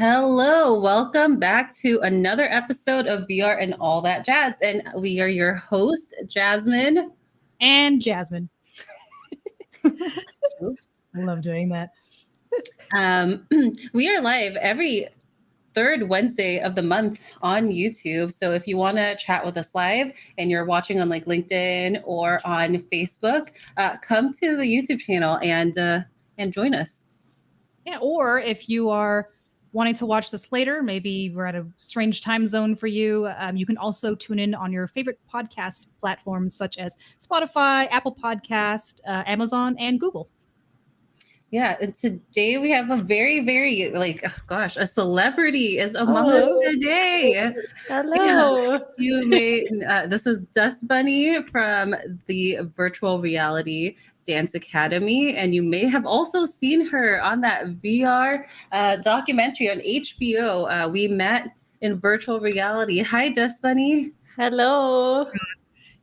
Hello, welcome back to another episode of VR and All That Jazz. And we are your host, Jasmine. And Jasmine. Oops. I love doing that. We are live every third Wednesday of the month on YouTube. So if you want to chat with us live and you're watching on like LinkedIn or on Facebook, come to the YouTube channel and join us. Yeah, or if you are wanting to watch this later, maybe we're at a strange time zone for you. You can also tune in on your favorite podcast platforms such as Spotify, Apple Podcast, Amazon, and Google. Yeah, and today we have a very, very a celebrity is among us today. Hello. Yeah, you may. This is Dust Bunny from the Virtual Reality Dance Academy, and you may have also seen her on that VR documentary on HBO. We met in virtual reality. Hi, Dust Bunny. Hello.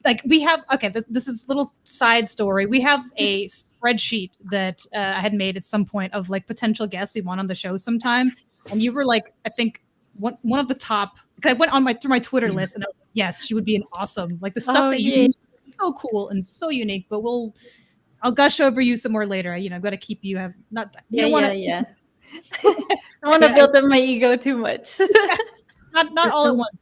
Like we have, this is a little side story. We have a spreadsheet that I had made at some point of like potential guests we want on the show sometime. And you were like, I think one of the top, I went on through my Twitter list and I was like, yes, she would be an awesome, like the stuff that you do is so cool and so unique, but I'll gush over you some more later. I've got to keep you I I want to build up my ego too much. not all at once.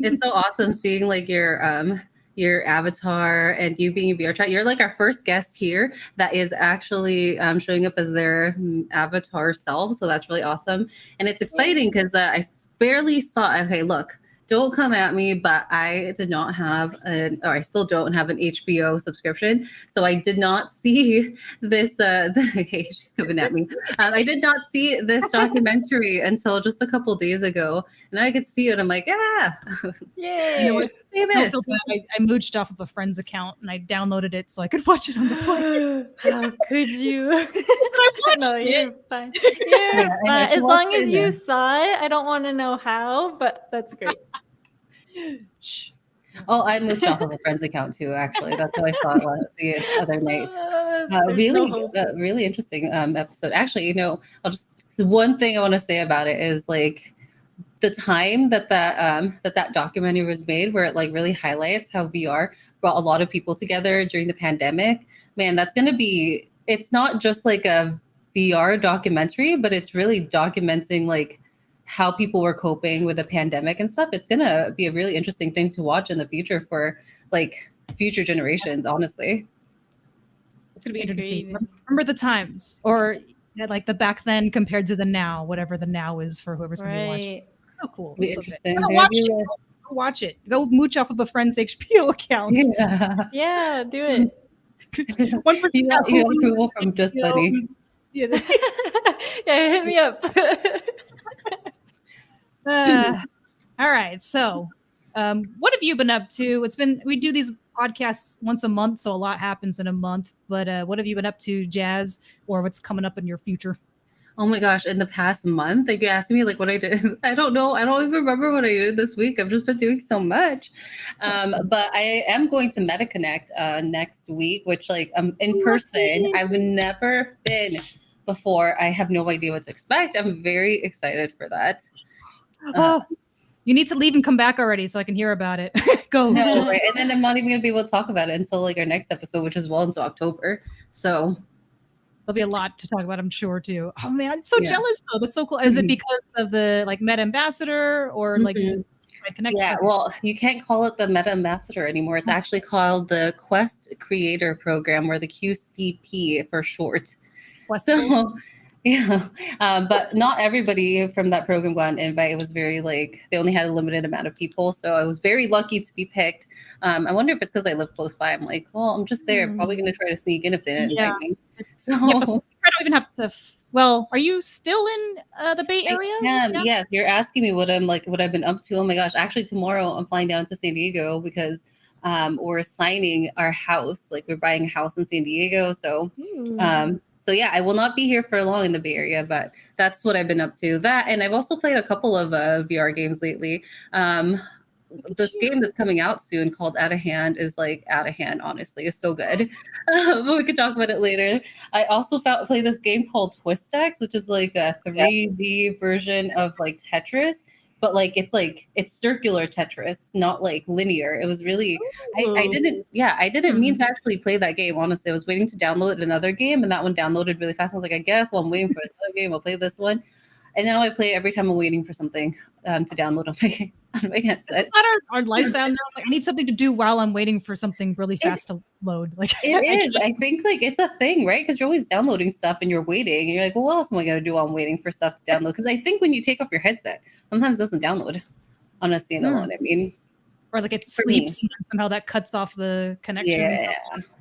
It's so awesome seeing like your avatar and you being a VR chat. You're like our first guest here that is actually showing up as their avatar self. So that's really awesome. And it's exciting because I barely saw, okay, look, don't come at me, but I did not have I still don't have an HBO subscription. So I did not see this, hey, she's coming at me. I did not see this documentary until just a couple days ago. And I could see it. I'm like, yay. Famous. I mooched off of a friend's account and I downloaded it so I could watch it on the plane. How could you? I watched it. You're fine. You're fine. As long as you saw it, I don't want to know how, but that's great. Oh, I moved off of a friend's account too. Actually, that's how I saw it the other night. Really interesting episode. Actually, one thing I want to say about it is like the time that documentary was made, where it like really highlights how VR brought a lot of people together during the pandemic. Man, that's going to be. It's not just like a VR documentary, but it's really documenting like how people were coping with the pandemic and stuff. It's gonna be a really interesting thing to watch in the future for like future generations, honestly. It's gonna be interesting. Remember the times, or like the back then compared to the now, whatever the now is for whoever's gonna be watching. So cool. It'll be interesting. Watch it. Go mooch off of a friend's HBO account. Yeah, do it. 1% you have approval from Just Bunny. Yeah, hit me up. All right. So, what have you been up to? We do these podcasts once a month, so a lot happens in a month. But what have you been up to, Jazz, or what's coming up in your future? Oh my gosh, in the past month, like you asked me like what I did. I don't know. I don't even remember what I did this week. I've just been doing so much. But I am going to MetaConnect next week, which like in person. I've never been before. I have no idea what to expect. I'm very excited for that. You need to leave and come back already so I can hear about it. Go. No, right. And then I'm not even gonna be able to talk about it until like our next episode, which is well into October. So there'll be a lot to talk about, I'm sure, too. Oh man, I'm so jealous though. That's so cool. Is it because of the like Meta Ambassador or like connect? Yeah, well, you can't call it the Meta Ambassador anymore. It's actually called the Quest Creator Program, or the QCP for short. So yeah, but not everybody from that program got an invite. It was very like they only had a limited amount of people, so I was very lucky to be picked. I wonder if it's because I live close by. I'm like, well, I'm just there. Probably going to try to sneak in if they didn't invite me. So I don't even have to. Well, are you still in the Bay Area? Yes, you're asking me what I've been up to. Oh my gosh, actually tomorrow I'm flying down to San Diego because we're signing our house. Like we're buying a house in San Diego, so. So yeah, I will not be here for long in the Bay Area, but that's what I've been up to. That, and I've also played a couple of VR games lately. this game that's coming out soon called Out of Hand is like out of hand, honestly. It's so good. But we could talk about it later. I also play this game called Twistex, which is like a 3D version of like Tetris, but like it's circular Tetris, not like linear. It was really I didn't mean to actually play that game, honestly. I was waiting to download another game and that one downloaded really fast. I was like, I guess while I'm waiting for this other game, I'll play this one. And now I play every time I'm waiting for something to download on my headset. Our lifestyle now. Like, I need something to do while I'm waiting for something really fast to load. Like it is. I think like it's a thing, right? Because you're always downloading stuff and you're waiting, and you're like, well, what else am I gonna do while I'm waiting for stuff to download? Because I think when you take off your headset, sometimes it doesn't download on a standalone. I mean, or like it sleeps and somehow that cuts off the connection.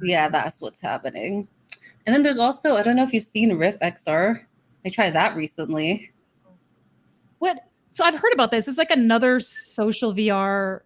Yeah, that's what's happening. And then there's also, I don't know if you've seen Rift XR. I tried that recently. What? So I've heard about this. It's like another social VR.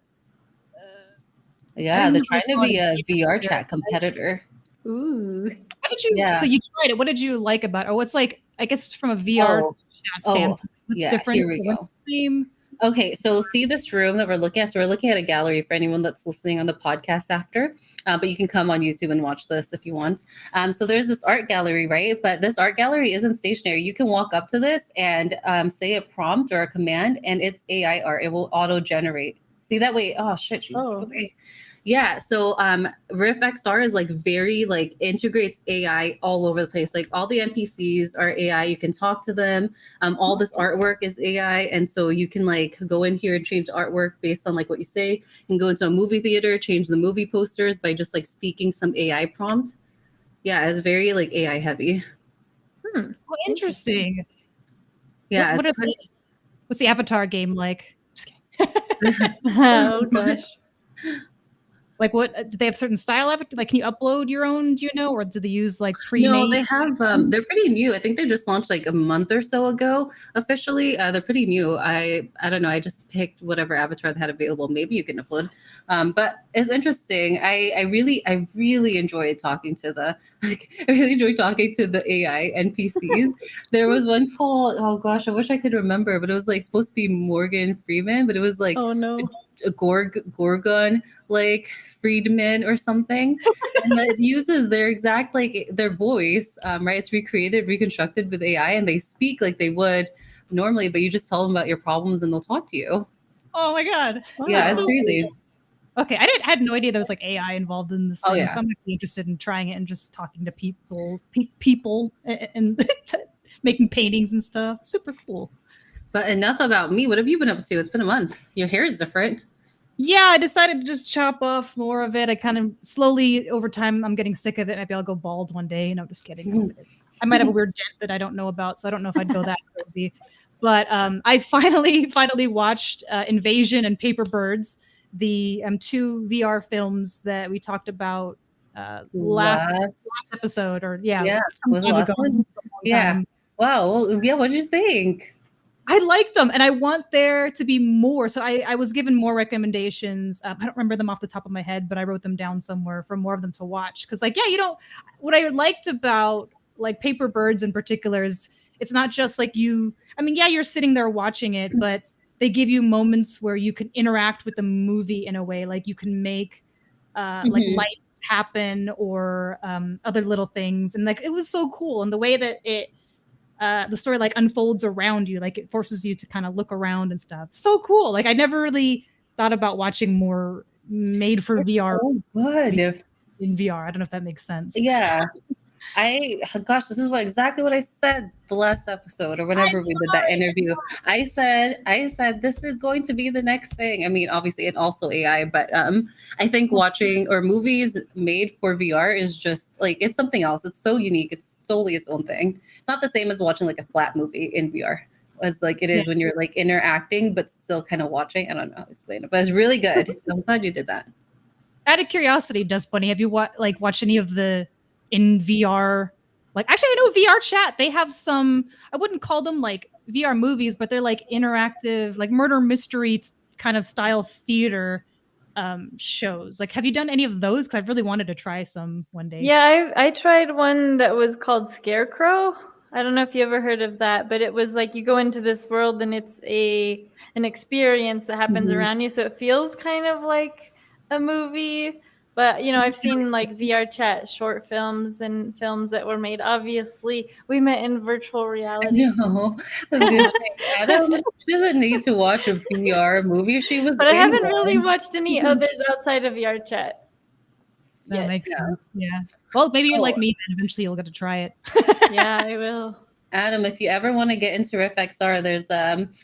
Yeah, they're trying to be a VR chat competitor. Ooh. What did you? Yeah. So you tried it. What did you like about? Oh, it's like I guess from a VR chat standpoint, it's different. Here we go. Okay, so see this room that we're looking at? So we're looking at a gallery for anyone that's listening on the podcast after, but you can come on YouTube and watch this if you want. So there's this art gallery, right? But this art gallery isn't stationary. You can walk up to this and say a prompt or a command, and it's AI art. It will auto-generate. See that way? Oh, shit. Okay. Yeah, so Rift XR is like very like integrates AI all over the place. Like all the NPCs are AI. You can talk to them. All this artwork is AI, and so you can like go in here and change the artwork based on like what you say. You can go into a movie theater, change the movie posters by just like speaking some AI prompt. Yeah, it's very like AI heavy. Well, interesting. Yeah. What's the Avatar game like? Just kidding. Oh gosh. Like what? Do they have certain style of it? Like, can you upload your own? Do you know, or do they use like pre-made? No, they have. They're pretty new. I think they just launched like a month or so ago officially. They're pretty new. I don't know. I just picked whatever avatar they had available. Maybe you can upload. But it's interesting. I really enjoyed talking to the. Like, I really enjoyed talking to the AI NPCs. There was one called. Oh gosh, I wish I could remember, but it was like supposed to be Morgan Freeman, but it was like a Gorgon like Friedman or something, and it uses their exact like their voice, right? It's recreated, reconstructed with AI, and they speak like they would normally, but you just tell them about your problems and they'll talk to you. Oh my god! Yeah, it's crazy. Okay, I had no idea there was like AI involved in this thing. Yeah. So I'm actually interested in trying it and just talking to people and making paintings and stuff. Super cool. But enough about me. What have you been up to? It's been a month. Your hair is different. Yeah, I decided to just chop off more of it. I kind of slowly over time, I'm getting sick of it. Maybe I'll go bald one day. No, just kidding. I might have a weird dent that I don't know about, so I don't know if I'd go that crazy. But I finally watched Invasion and Paper Birds, the 2 VR films that we talked about last episode. Or was the last one? Yeah. Wow. Yeah. What did you think? I like them, and I want there to be more. So I was given more recommendations. I don't remember them off the top of my head, but I wrote them down somewhere for more of them to watch. Because like, what I liked about like Paper Birds in particular is it's not just like you're sitting there watching it, but they give you moments where you can interact with the movie in a way. Like you can make like lights happen or other little things. And like, it was so cool. And the way that the story like unfolds around you, like it forces you to kind of look around and stuff. So cool. Like I never really thought about watching more made for VR. So good in VR. I don't know if that makes sense. Yeah. This is exactly what I said the last episode or whenever we did that interview. I said this is going to be the next thing. I mean, obviously, and also AI, but I think watching or movies made for VR is just like it's something else. It's so unique. It's solely its own thing. It's not the same as watching like a flat movie in VR as like it is when you're like interacting but still kind of watching. I don't know how to explain it, but it's really good. So I'm glad you did that. Out of curiosity, Bunny, have you watched any of the in VR? Like actually I know VR Chat, they have some, I wouldn't call them like VR movies, but they're like interactive, like murder mystery kind of style theater shows. Like have you done any of those? Because I've really wanted to try some one day. Yeah, I tried one that was called Scarecrow. I don't know if you ever heard of that, but it was like you go into this world and it's an experience that happens around you. So it feels kind of like a movie. But, you know, I've seen like VR chat short films and films that were made. Obviously, we met in virtual reality. No, I was gonna say, Adam, she doesn't need to watch a VR movie. She was But I in haven't one. really watched any others outside of VR chat. That makes sense. Yeah. Well, maybe you're like me, and eventually you'll get to try it. Yeah, I will. Adam, if you ever want to get into RiffXR, there's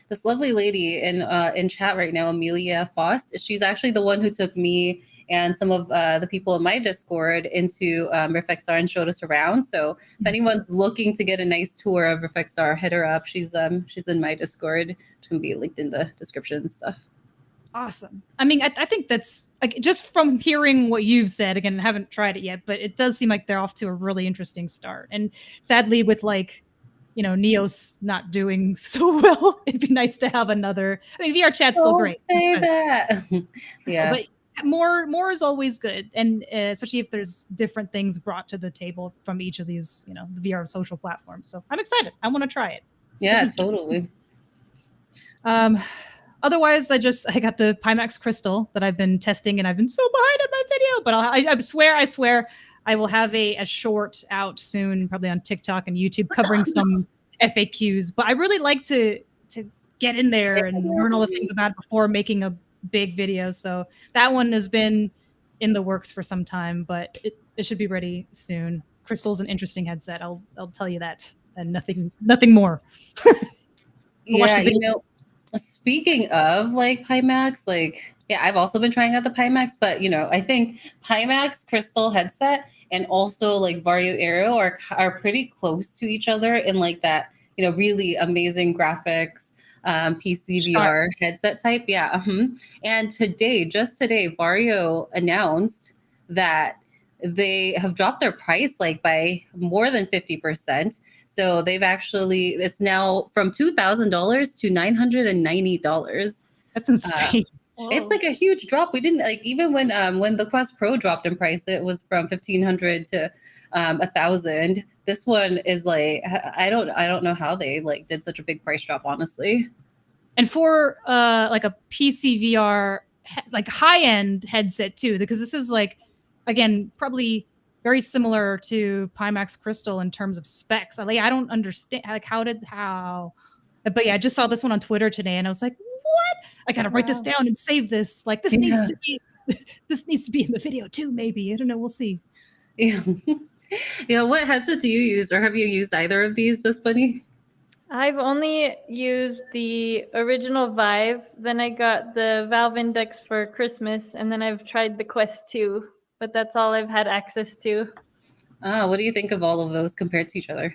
this lovely lady in chat right now, Amelia Faust. She's actually the one who took me and some of the people in my Discord into RiffXR and showed us around. So if anyone's looking to get a nice tour of RiffXR, hit her up. She's in my Discord. It's gonna be linked in the description and stuff. Awesome. I mean, I think that's like just from hearing what you've said. Again, I haven't tried it yet, but it does seem like they're off to a really interesting start. And sadly, with like, you know, Neos not doing so well, it'd be nice to have another. I mean, VR chat's still great. Say that. Yeah. But more is always good, and especially if there's different things brought to the table from each of these, you know, the VR social platforms. So I'm excited. I want to try it. Yeah, totally. Otherwise, I got the Pimax crystal that I've been testing, and I've been so behind in my video. But I swear, I will have a short out soon, probably on TikTok and YouTube, covering some FAQs. But I really like to get in there and learn all the things about it before making a big video. So that one has been in the works for some time, but it should be ready soon. Crystal's an interesting headset. I'll tell you that, and nothing more. Yeah, you know, speaking of like Pimax, like, yeah, I've also been trying out the Pimax, but you know, I think Pimax crystal headset and also like Varjo Areo are pretty close to each other in like that, you know, really amazing graphics, PC VR headset type. Yeah. And just today, Varjo announced that they have dropped their price like by more than 50%. So it's now from $2,000 to $990. That's insane. It's like a huge drop. We didn't like, even when the Quest Pro dropped in price, it was from 1,500 to 1,000. This one is like, I don't know how they like did such a big price drop, honestly. And for like a PC VR like high end headset too, because this is like, again, probably very similar to Pimax Crystal in terms of specs. Like, I don't understand like how. But yeah, I just saw this one on Twitter today, and I was like, "What? I gotta write this down and save this. Like, this needs to be in the video too. Maybe, I don't know. We'll see." Yeah. Yeah. What headset do you use, or have you used either of these this bunny? I've only used the original Vive. Then I got the Valve Index for Christmas, and then I've tried the Quest 2. But that's all I've had access to. What do you think of all of those compared to each other?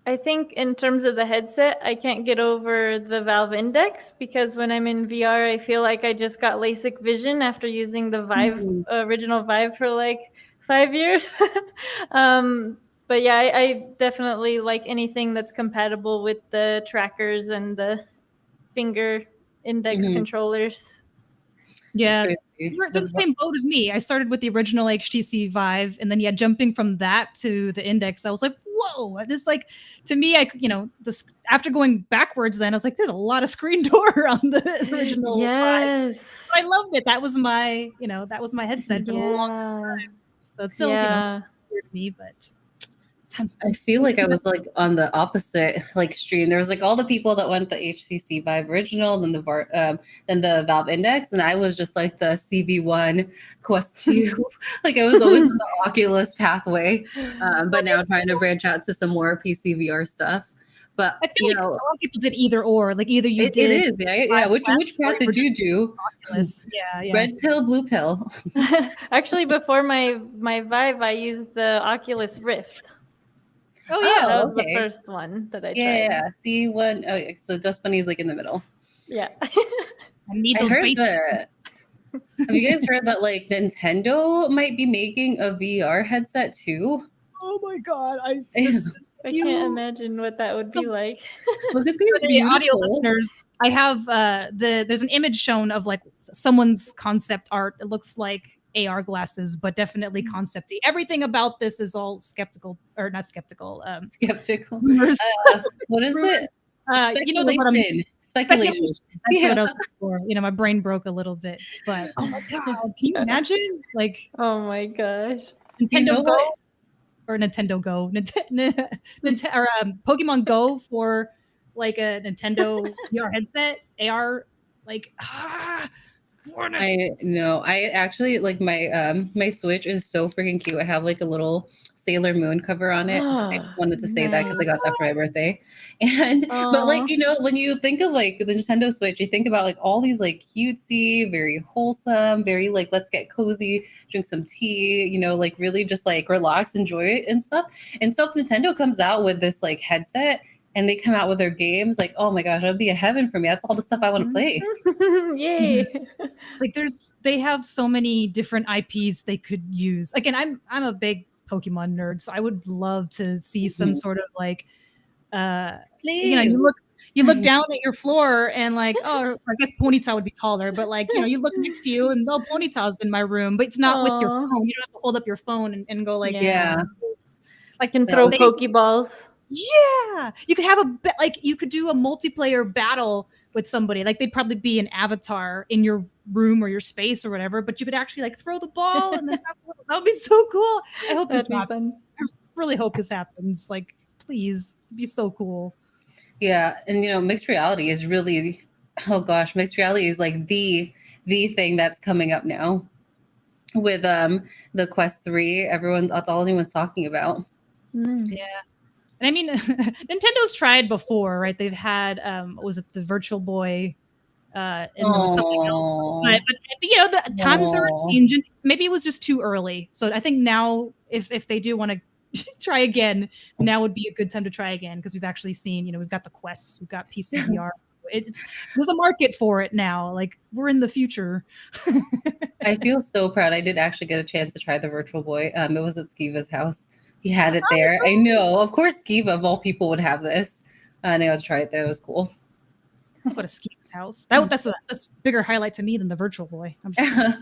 I think in terms of the headset, I can't get over the Valve Index because when I'm in VR, I feel like I just got LASIK vision after using the Vive, original Vive for like 5 years. But yeah, I definitely like anything that's compatible with the trackers and the finger index controllers. Yeah, you're in the same boat as me. I started with the original HTC Vive, and then jumping from that to the Index, I was like, "Whoa!" This like, to me, this after going backwards, then I was like, "There's a lot of screen door on the original." Yes, Vive. So I loved it. That was my, headset for a long time. So it's still, weird to me, but. I feel like I was like on the opposite like stream. There was like all the people that went the HTC Vive original, then the Valve Index, and I was just like the CV1 Quest 2. Like I was always in the Oculus pathway, but now trying to branch out to some more PC VR stuff. But I feel like a lot of people did either or. Like either you did. It is, yeah. Which path did you do? Oculus. Yeah. Red pill, blue pill. Actually, before my Vive, I used the Oculus Rift. Oh yeah, that was the first one that I tried. Yeah, see one. Oh, so Dust Bunny is like in the middle. Yeah, I need those basics. Have you guys heard that like Nintendo might be making a VR headset too? Oh my god, I can't imagine what that would be like. Look at these the audio listeners. I have there's an image shown of like someone's concept art. It looks like AR glasses, but definitely concepty. Everything about this is all skeptical, or not skeptical. Skeptical. Rumors. What is Rumors. it? You know what I'm Speculation. That's what I was looking for. You know, my brain broke a little bit, but oh my god, can you imagine? Like, oh my gosh, Nintendo Go or Nintendo Go, or Pokemon Go for like a Nintendo VR headset, AR, like I know. I actually like my Switch is so freaking cute. I have like a little Sailor Moon cover on it. I just wanted to say that because I got that for my birthday. And but like, you know, when you think of like the Nintendo Switch, you think about like all these like cutesy, very wholesome, very like let's get cozy, drink some tea, you know, like really just like relax, enjoy it and stuff. And so if Nintendo comes out with this like headset and they come out with their games, like, oh my gosh, that'd be a heaven for me. That's all the stuff I want to play. Yay. Like they have so many different IPs they could use. Again, I'm a big Pokemon nerd, so I would love to see some sort of like you know, you look down at your floor and like, oh, I guess Ponyta would be taller, but like, you know, you look next to you and Ponyta's in my room, but it's not with your phone. You don't have to hold up your phone and go like, like can throw Pokeballs. Yeah, you could have you could do a multiplayer battle with somebody. Like they'd probably be an avatar in your room or your space or whatever, but you could actually like throw the ball and then that would be so cool. I hope this happens. I really hope this happens. Like, please, it'd be so cool. Yeah, and you know, mixed reality is really, oh gosh, mixed reality is like the thing that's coming up now with the Quest 3. That's all anyone's talking about. Yeah. And I mean, Nintendo's tried before, right? They've had, was it the Virtual Boy? And there was something else. But you know, the times are changing. Maybe it was just too early. So I think now, if they do want to try again, now would be a good time to try again because we've actually seen, you know, we've got the Quests, we've got PC VR. There's a market for it now. Like we're in the future. I feel so proud. I did actually get a chance to try the Virtual Boy. It was at Skiva's house. He had it there. I know. Of course, Skiva of all people would have this. And I got to try it there. It was cool. I'll go to Skiva's house. That's a bigger highlight to me than the Virtual Boy. I'm just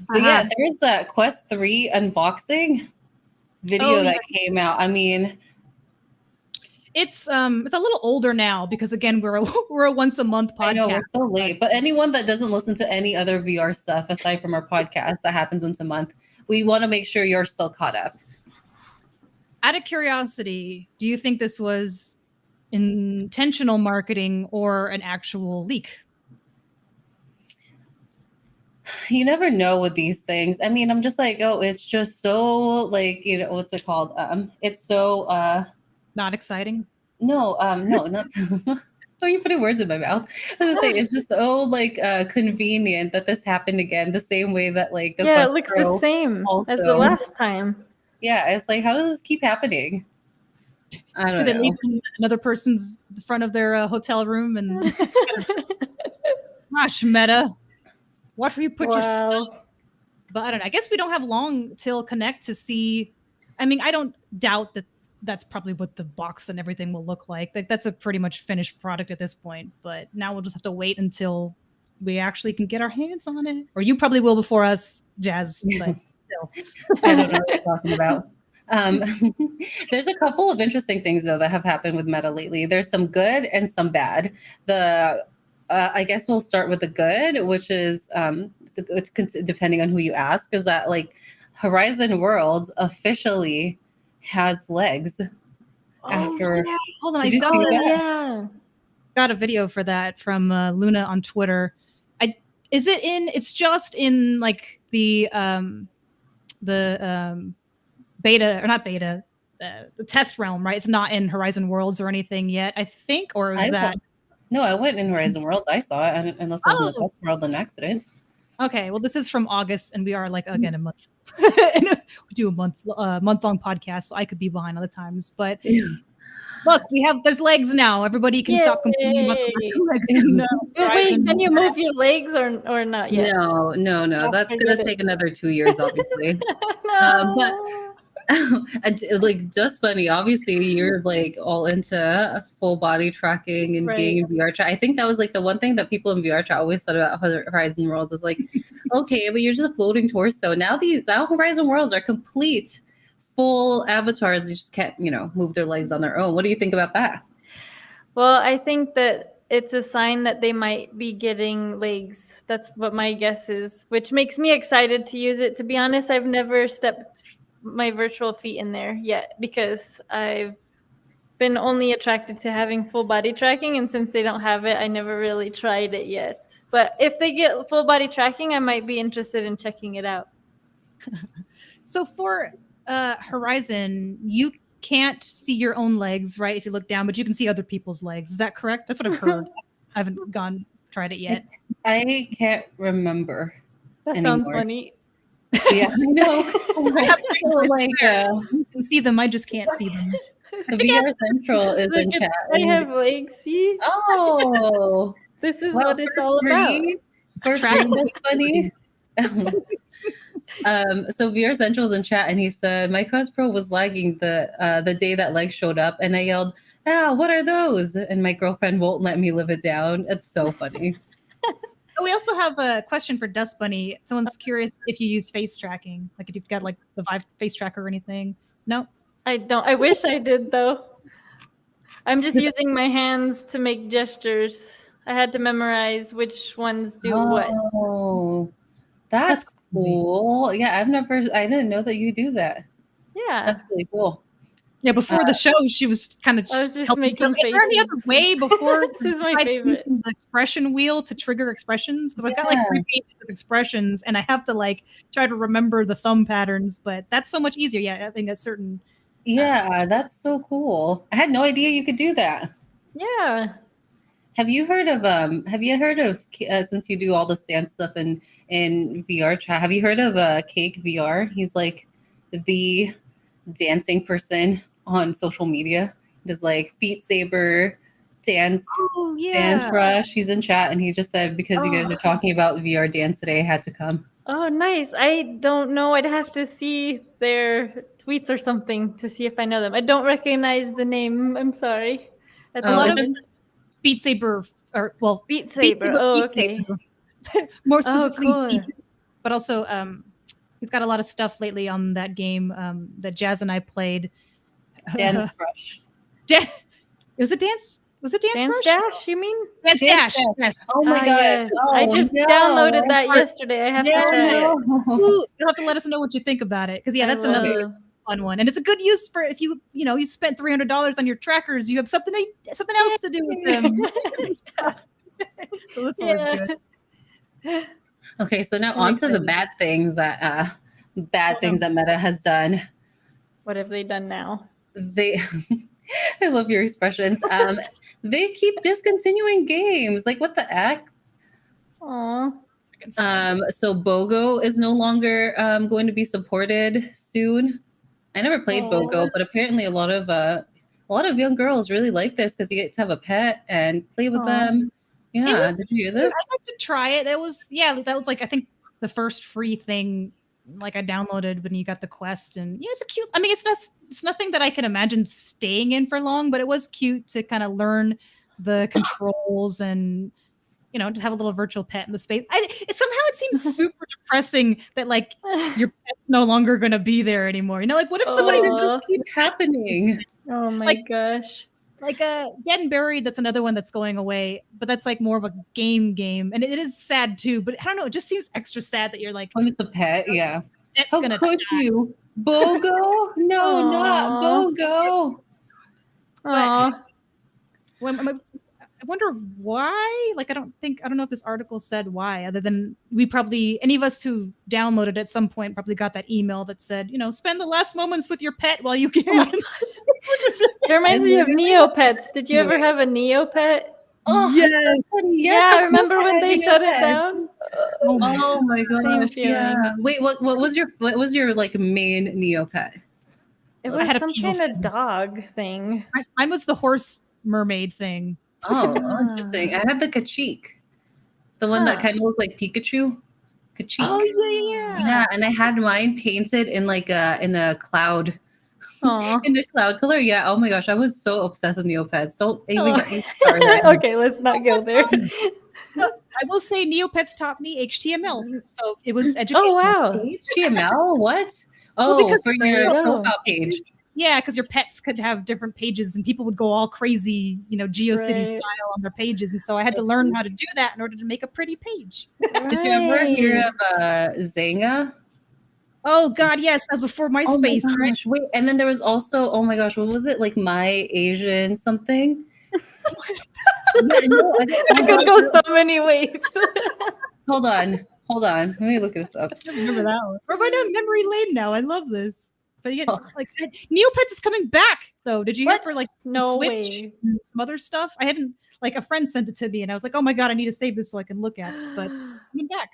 But yeah, there's that Quest 3 unboxing video that came out. I mean, it's a little older now because again we're a once a month podcast. I know we're so late, but anyone that doesn't listen to any other VR stuff aside from our podcast that happens once a month, we want to make sure you're still caught up. Out of curiosity, do you think this was intentional marketing or an actual leak? You never know with these things. I mean, I'm just like, oh, it's just so like, you know, what's it called? It's so not exciting. No, not. Are you putting words in my mouth? I was gonna say it's just so like convenient that this happened again, the same way that like the Quest it looks Pro the same also. as the last time. Yeah, it's like how does this keep happening? I don't know. Did they leave another person's the front of their hotel room and gosh, Meta, watch where you put your stuff. But I don't know. I guess we don't have long till Connect to see. I mean, I don't doubt that that's probably what the box and everything will look like. Like that's a pretty much finished product at this point. But now we'll just have to wait until we actually can get our hands on it. Or you probably will before us, Jas. But still. I don't know what you're talking about. There's a couple of interesting things though that have happened with Meta lately. There's some good and some bad. I guess we'll start with the good, which is it's depending on who you ask, is that like Horizon Worlds officially has legs. After hold on, got a video for that from Luna on Twitter. It's just in like the beta or not beta, the test realm, right? It's not in Horizon Worlds or anything yet, I think, or is that? No, I went in Horizon Worlds. I saw it, unless I was in the test world an accident. Okay, well, this is from August, and we are like again a month. We do a month-long podcast, so I could be behind all the times. But look, there's legs now. Everybody can stop complaining about the legs. Wait, can you move your legs or not yet? No. That's gonna take another 2 years, obviously. No. But And like just funny. Obviously, you're like all into full body tracking and being in VR chat. I think that was like the one thing that people in VR chat always said about Horizon Worlds is like, okay, but you're just a floating torso. Now Horizon Worlds are complete, full avatars. They just can't, move their legs on their own. What do you think about that? Well, I think that it's a sign that they might be getting legs. That's what my guess is, which makes me excited to use it. To be honest, I've never stepped my virtual feet in there yet because I've been only attracted to having full body tracking, and since they don't have it, I never really tried it yet. But if they get full body tracking, I might be interested in checking it out. So for Horizon, you can't see your own legs, right? If you look down, but you can see other people's legs. Is that correct? That's what I've heard. I haven't tried it yet. I can't remember. That anymore. Sounds funny. Yeah, I know. You can see them. I just can't see them. VR Central is in chat. I have legs. See? Oh, this is what it's all about. For free, that's funny. So VR Central's in chat, and he said my Quest Pro was lagging the day that leg showed up, and I yelled, what are those? And my girlfriend won't let me live it down. It's so funny. We also have a question for Dust Bunny. Someone's curious if you use face tracking, like if you've got like the Vive face tracker or anything. No, I don't. I wish I did though. I'm just using my hands to make gestures. I had to memorize which ones do what. Oh, that's cool. Yeah, I didn't know that you do that. Yeah. That's really cool. Yeah, before the show, she was kind of. I was just making faces. Is there any other way before? This is my favorite. Using the expression wheel to trigger expressions, because I've got like 3 pages of expressions, and I have to like try to remember the thumb patterns. But that's so much easier. Yeah, I think that's certain. Yeah, that's so cool. I had no idea you could do that. Yeah. Have you heard of since you do all the dance stuff in VR chat? Have you heard of Cake VR? He's like the dancing person on social media. Does like Feet Saber, dance rush. He's in chat, and he just said because you guys are talking about VR dance today, I had to come. Oh, nice. I don't know. I'd have to see their tweets or something to see if I know them. I don't recognize the name. I'm sorry. A lot of Beat Saber, Beat Saber. Okay. More specifically, Feet, but also he's got a lot of stuff lately on that game that Jas and I played. Dance Rush. Was it Dance Rush? Dash, you mean? Dance Dash. Yes. Oh my gosh. Yes. I just downloaded that yesterday. I have to try it. You'll have to let us know what you think about it. Because that's another fun one. And it's a good use for if you spent $300 on your trackers, you have something else to do with them. So that's always good. Okay, so now on to the bad things that Meta has done. What have they done now? I love your expressions. They keep discontinuing games. Like, what the heck? Aww. So BOGO is no longer going to be supported soon. I never played BOGO, but apparently a lot of young girls really like this because you get to have a pet and play with them. Yeah, did you hear this? I'd like to try it. That was like I think the first free thing like I downloaded when you got the Quest, and it's a cute. I mean, it's nothing that I can imagine staying in for long, but it was cute to kind of learn the controls and just have a little virtual pet in the space. Somehow it seems super depressing that like your pet's no longer going to be there anymore. Like what if somebody would just keep happening? Oh my gosh. Like Dead and Buried, that's another one that's going away, but that's like more of a game, and it is sad too. But I don't know, it just seems extra sad that you're like when it's a pet, yeah. It's How could you, BOGO? No, not BOGO. But I wonder why. Like I don't know if this article said why, other than any of us who downloaded at some point probably got that email that said, spend the last moments with your pet while you can. It reminds me of Neopets. Did you ever have a Neopet? Oh yes. Yeah, I remember when they shut it down. Oh my gosh. Yeah. Wait, what was your like main Neopet? It was some kind of dog thing. Mine was the horse mermaid thing. Oh, interesting. I had the Kachik. The one that kind of looked like Pikachu. Kachik. Yeah, and I had mine painted in like a cloud. Aw. In a cloud color. Yeah. Oh my gosh, I was so obsessed with Neopets. Don't even Oh. get me started. Okay, let's not go there. I will say Neopets taught me HTML, so it was Oh educational. wow. HTML? What? Well, Oh, because for There your you go. profile page. Yeah, because your pets could have different pages, and people would go all crazy, GeoCities Right. style on their pages, and so I had to That's learn cool. how to do that in order to make a pretty page. Did you ever hear Right. of Zanga? Oh God, yes, that was before Oh my MySpace, right? gosh, wait. And then there was also, oh my gosh, what was it? Like My Asian something? Yeah, no, That could go so many ways. hold on. Let me look this up. I remember that one. We're going down memory lane now. I love this. But yeah, Oh. like Neopets is coming back though. Did you hear What? for like No Switch way. and some other stuff? I hadn't like a friend sent it to me and I was like, oh my God, I need to save this so I can look at it. But coming back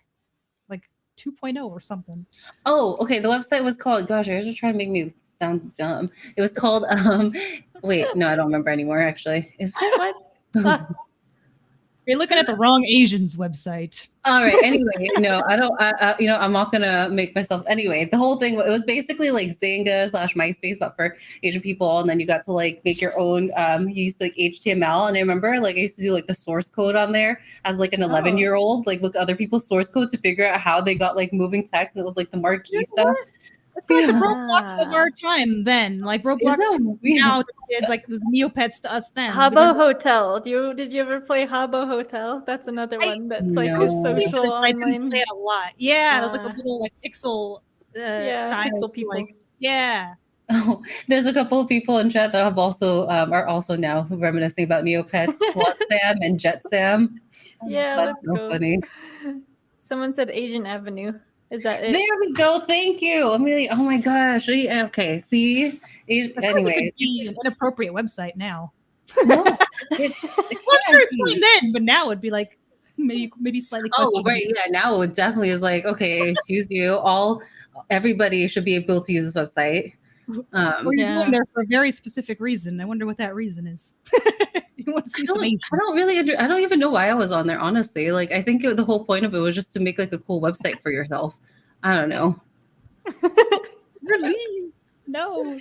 like 2.0 or something. Oh, okay. The website was called, gosh, I was just trying to make me sound dumb. It was called, wait, no, I don't remember anymore actually. Is What? You're looking at the wrong Asians website. All right. Anyway, no, I don't. I'm not gonna make myself. Anyway, the whole thing, it was basically like Zynga / MySpace, but for Asian people. And then you got to like make your own. You used like HTML, and I remember like I used to do like the source code on there as like an 11-year-old. Like look at other people's source code to figure out how they got like moving text. And it was like the marquee stuff. It's like the Roblox of our time then. Like Roblox now to kids, like it was Neopets to us then. Habbo Hotel. Did you ever play Habbo Hotel? That's another one that's like a social I didn't online. play it a lot. Yeah, there's like a little like pixel style. Pixel people. Like, yeah. Oh, there's a couple of people in chat that have also are also now reminiscing about Neopets, Plot Sam and Jet Sam. Yeah, That's let's so go. funny. Someone said Asian Avenue. Is that it? There we go. Thank you, Amelia. Oh my gosh. Okay. See. Anyway, An inappropriate website now. no, well, I'm sure it's fine then, but now it'd be like maybe slightly. Oh right, yeah. Now it definitely is like, okay, excuse you. Everybody should be able to use this website. Or you're going there for a very specific reason. I wonder what that reason is. You want to see some Asians. I don't even know why I was on there, honestly. Like, I think the whole point of it was just to make like a cool website for yourself. I don't know. Really? No.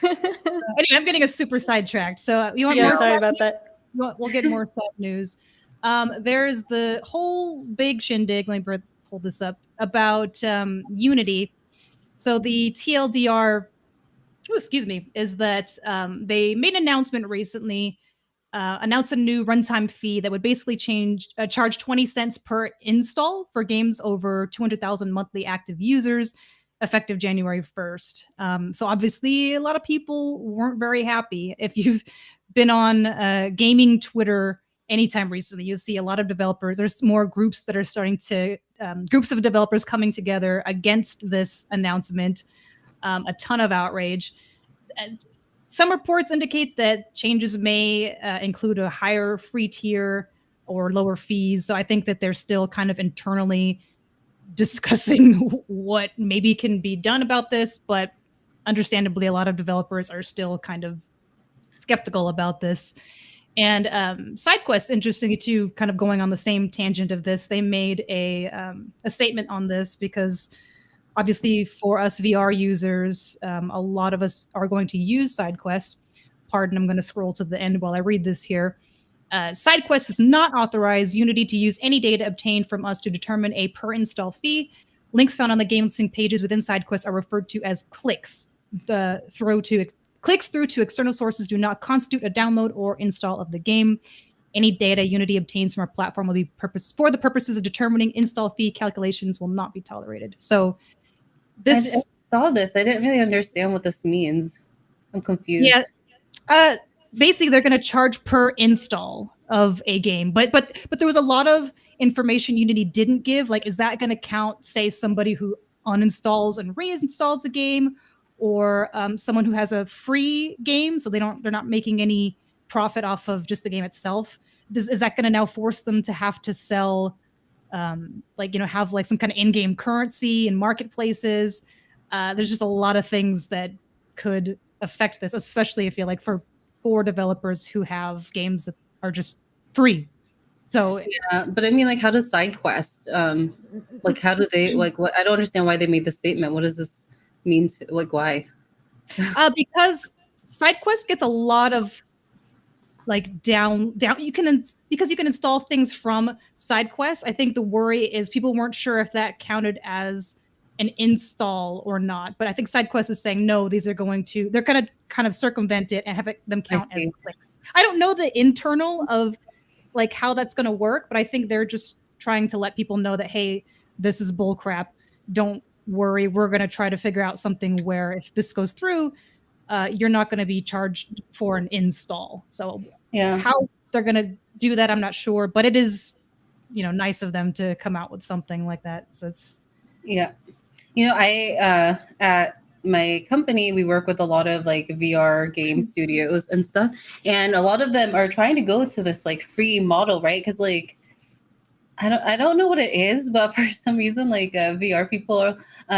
Anyway, I'm getting a super sidetracked. So you want more? Sorry about that. We'll get more sad news. There's the whole big shindig. Let me pull this up about Unity. So the TLDR, is that they made an announcement recently. Announced a new runtime fee that would basically charge 20 cents per install for games over 200,000 monthly active users, effective January 1st. So obviously, a lot of people weren't very happy. If you've been on gaming Twitter anytime recently, you'll see a lot of developers. There's more groups that are starting to groups of developers coming together against this announcement. A ton of outrage. Some reports indicate that changes may include a higher free tier or lower fees. So I think that they're still kind of internally discussing what maybe can be done about this. But understandably, a lot of developers are still kind of skeptical about this. And SideQuest, interestingly too, kind of going on the same tangent of this, they made a statement on this because obviously, for us VR users, a lot of us are going to use SideQuest. Pardon, I'm going to scroll to the end while I read this here. SideQuest does not authorize Unity to use any data obtained from us to determine a per install fee. Links found on the game listing pages within SideQuest are referred to as clicks. Clicks through to external sources do not constitute a download or install of the game. Any data Unity obtains from our platform will be for the purposes of determining install fee calculations will not be tolerated. So I saw this. I didn't really understand what this means. I'm confused. Yeah. Basically, they're going to charge per install of a game, but there was a lot of information Unity didn't give. Like, is that going to count, say, somebody who uninstalls and reinstalls the game, or someone who has a free game, so they're not making any profit off of just the game itself? Is that going to now force them to have to sell? Have like some kind of in-game currency in marketplaces. There's just a lot of things that could affect this, especially if you like for developers who have games that are just free. So yeah, but I mean, like, how does side quest? Like, how do they like? What I don't understand why they made this statement. What does this mean? To, like, why? because side quest gets a lot of like down you can because you can install things from side quests. I think the worry is people weren't sure if that counted as an install or not, but I think side quest is saying no, these are going to they're going to kind of circumvent it and have them count as clicks. I don't know the internal of like how that's going to work, but I think they're just trying to let people know that hey, this is bull crap, don't worry, we're going to try to figure out something where if this goes through, you're not going to be charged for an install. So Yeah, how they're going to do that, I'm not sure, but it is, nice of them to come out with something like that. So it's yeah. I at my company we work with a lot of like VR game studios and stuff, and a lot of them are trying to go to this like free model, right? Because like I don't know what it is, but for some reason, like VR people are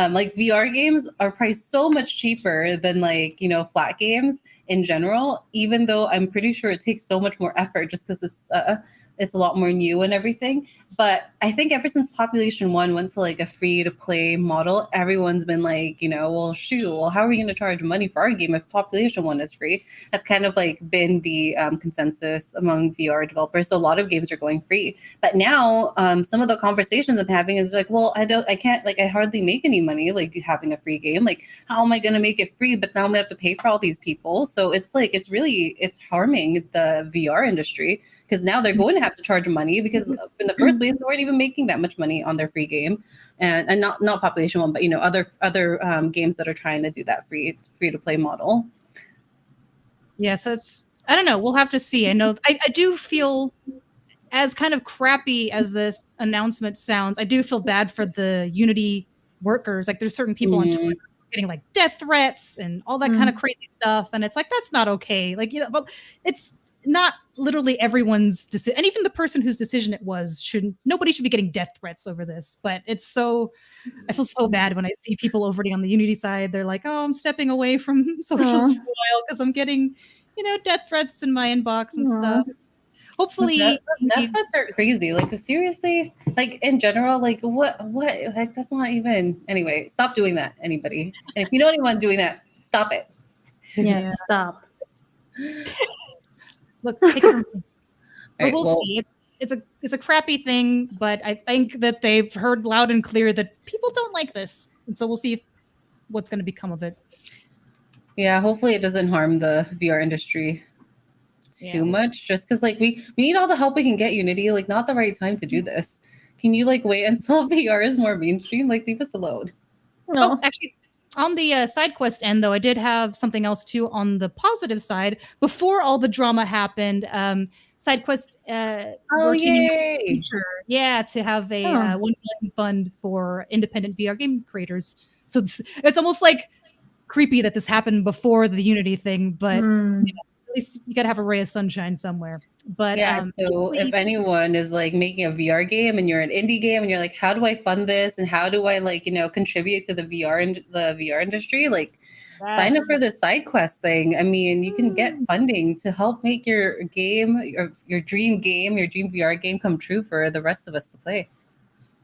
like VR games are priced so much cheaper than like flat games in general. Even though I'm pretty sure it takes so much more effort, just because it's a lot more new and everything. But I think ever since Population One went to like a free to play model, everyone's been like, well, shoot, well, how are we going to charge money for our game if Population One is free? That's kind of like been the consensus among VR developers. So a lot of games are going free. But now, some of the conversations I'm having is like, well, I can't, like, I hardly make any money, like having a free game. Like, how am I going to make it free? But now I'm gonna have to pay for all these people. So it's like, it's harming the VR industry because now they're going to have to charge money because in the first place they weren't even making that much money on their free game, and not Population One, but other games that are trying to do that free to play model. yes, it's I don't know. We'll have to see. I know I do feel as kind of crappy as this announcement sounds, I do feel bad for the Unity workers. Like there's certain people on Twitter getting like death threats and all that kind of crazy stuff. And it's like, that's not okay. Like, well, it's not literally everyone's decision. And even the person whose decision it was nobody should be getting death threats over this. But I feel so bad when I see people already on the Unity side. They're like, oh, I'm stepping away from social spoil because I'm getting, death threats in my inbox and stuff. Hopefully death threats are crazy. Like seriously, like in general, like what like that's not even anyway, stop doing that, anybody. And if you know anyone doing that, stop it. Yeah, stop. Look, take it from me. But we'll see. It's a crappy thing, but I think that they've heard loud and clear that people don't like this. And so we'll see what's going to become of it. Yeah, hopefully it doesn't harm the VR industry too much, just because like we need all the help we can get. Unity, like not the right time to do this. Can you like wait until VR is more mainstream? Like leave us alone. No, actually, on the side quest end though, I did have something else too on the positive side. Before all the drama happened, side quest oh yay! To have a 1 million fund for independent VR game creators. So it's almost like creepy that this happened before the Unity thing, but at least you gotta have a ray of sunshine somewhere. But yeah, so if anyone is like making a VR game and you're an indie game and you're like, how do I fund this and how do I like contribute to the VR industry? Like, sign up for the side quest thing. I mean, you can get funding to help make your game, your dream game, your dream VR game come true for the rest of us to play.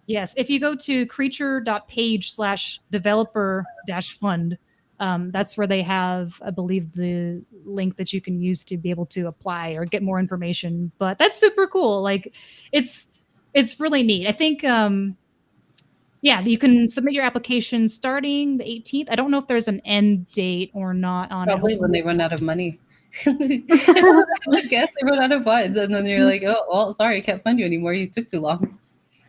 Yes, if you go to creature.page/developer-fund. That's where they have, I believe, the link that you can use to be able to apply or get more information. But that's super cool. Like it's really neat. I think, you can submit your application starting the 18th. I don't know if there's an end date or not on Probably it. when they run out of money. I would guess they run out of funds, and then you're like, oh, well, sorry, I can't fund you anymore. You took too long.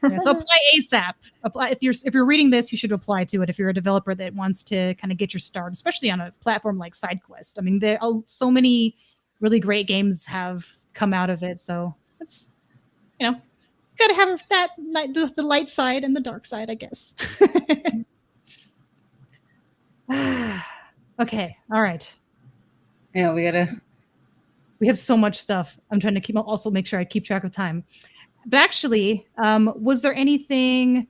Yeah, so apply ASAP. Apply if you're reading this, you should apply to it if you're a developer that wants to kind of get your start, especially on a platform like SideQuest. I mean, there are so many really great games have come out of it, so it's gotta have that the light side and the dark side, I guess. Okay, all right. Yeah, we have so much stuff. I'm trying to also make sure I keep track of time. But actually, was there anything?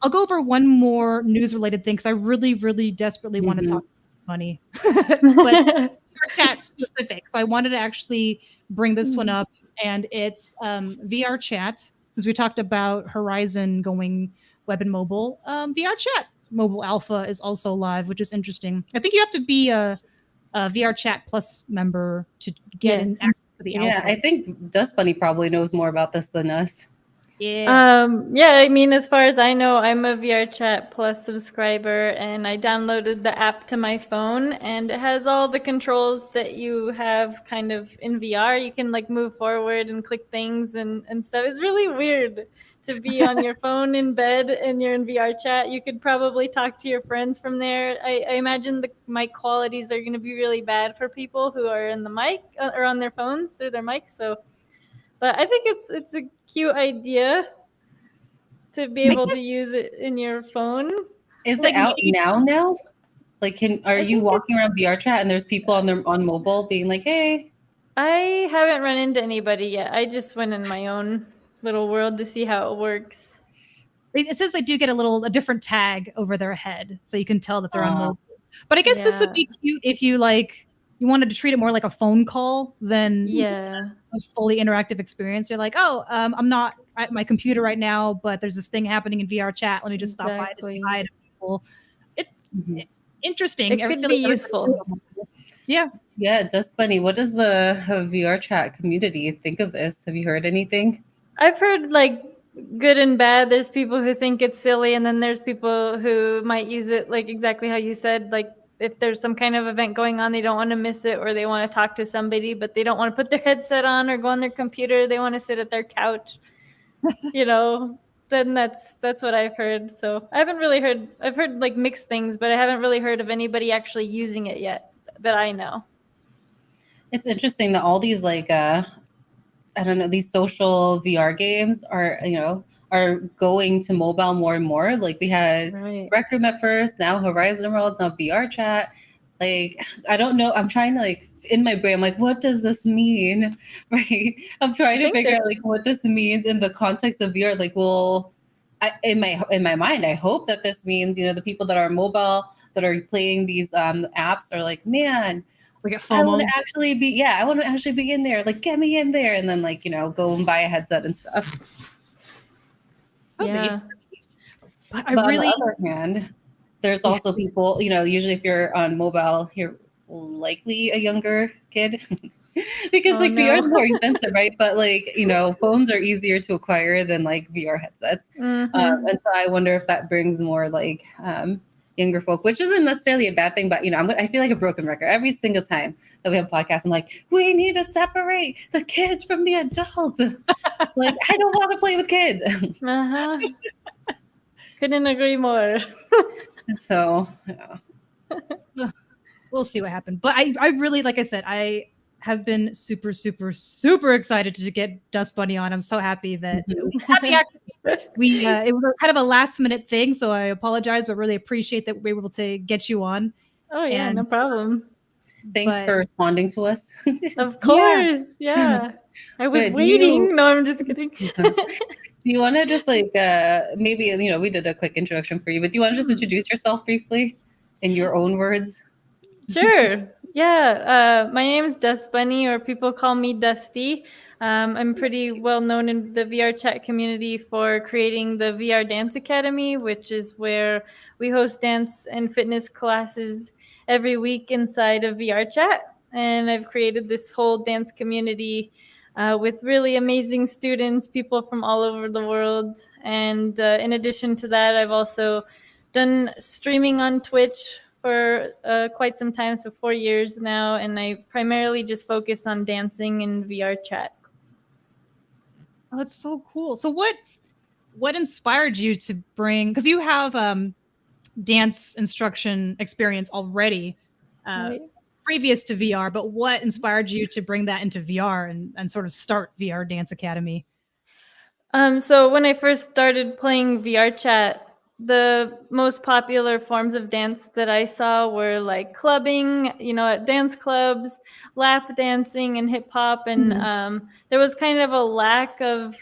I'll go over one more news-related thing because I really, really desperately want to talk about money, but chat specific. So I wanted to actually bring this one up and it's VR chat. Since we talked about Horizon going web and mobile, VR chat mobile alpha is also live, which is interesting. I think you have to be a VR Chat Plus member to get in access to the alpha. I think Dust Bunny probably knows more about this than us. Yeah, I mean, as far as I know, I'm a VR Chat Plus subscriber, and I downloaded the app to my phone, and it has all the controls that you have kind of in VR. You can like move forward and click things and stuff. It's really weird to be on your phone in bed and you're in VR chat. You could probably talk to your friends from there. I imagine the mic qualities are going to be really bad for people who are in the mic or on their phones through their mics. So, but I think it's a cute idea to be able to use it in your phone. Is it out now? Like, are you walking around VR chat and there's people on mobile being like, "Hey"? I haven't run into anybody yet. I just went in my own little world to see how it works. It says they do get a different tag over their head, so you can tell that they're on mobile. But I guess this would be cute if you wanted to treat it more like a phone call than a fully interactive experience. You're like, oh, I'm not at my computer right now, but there's this thing happening in VR chat. Let me just stop by to say hi to people. Interesting. It could be useful. Yeah. Yeah, Dust Bunny. What does the VR chat community think of this? Have you heard anything? I've heard like good and bad. There's people who think it's silly, and then there's people who might use it like exactly how you said, like if there's some kind of event going on, they don't want to miss it, or they want to talk to somebody, but they don't want to put their headset on or go on their computer. They want to sit at their couch, then that's what I've heard. So I haven't really heard, I've heard like mixed things, but I haven't really heard of anybody actually using it yet that I know. It's interesting that all these like I don't know, these social VR games are going to mobile more and more. Like we had Rec Room at first, now Horizon Worlds, now VR chat. Like, I don't know. I'm trying to like in my brain, I'm like, what does this mean? Right. I'm trying to figure out like what this means in the context of VR. Like, well, in my mind, I hope that this means, the people that are mobile that are playing these apps are like, man, I want to actually be in there. Like, get me in there, and then like go and buy a headset and stuff. Yeah. But on the other hand, there's also people. Usually if you're on mobile, you're likely a younger kid because VR is more expensive, right? But like phones are easier to acquire than like VR headsets, and so I wonder if that brings more like younger folk, which isn't necessarily a bad thing, but I feel like a broken record every single time that we have a podcast. I'm like, we need to separate the kids from the adults. Like, I don't want to play with kids. Couldn't agree more. So we'll see what happens. But I really, like I said, I have been super, super, super excited to get Dust Bunny on. I'm so happy that happy accident. It was kind of a last minute thing, so I apologize, but really appreciate that we were able to get you on. Oh yeah, no problem. Thanks for responding to us. Of course, yeah. I was waiting. No, I'm just kidding. Do you want to just like maybe we did a quick introduction for you, but do you want to just introduce yourself briefly in your own words? Sure. Yeah. My name is Dust Bunny, or people call me Dusty. I'm pretty well known in the VR chat community for creating the VR Dance Academy, which is where we host dance and fitness classes every week inside of VR chat. And I've created this whole dance community with really amazing students, people from all over the world. And in addition to that, I've also done streaming on Twitch for quite some time, so 4 years now, and I primarily just focus on dancing in VR chat. Oh, that's so cool. So what inspired you to bring, because you have dance instruction experience already previous to VR, but what inspired you to bring that into VR and sort of start VR Dance Academy? So when I first started playing VR chat, the most popular forms of dance that I saw were like clubbing, at dance clubs, lap dancing, and hip hop. And there was kind of a lack of,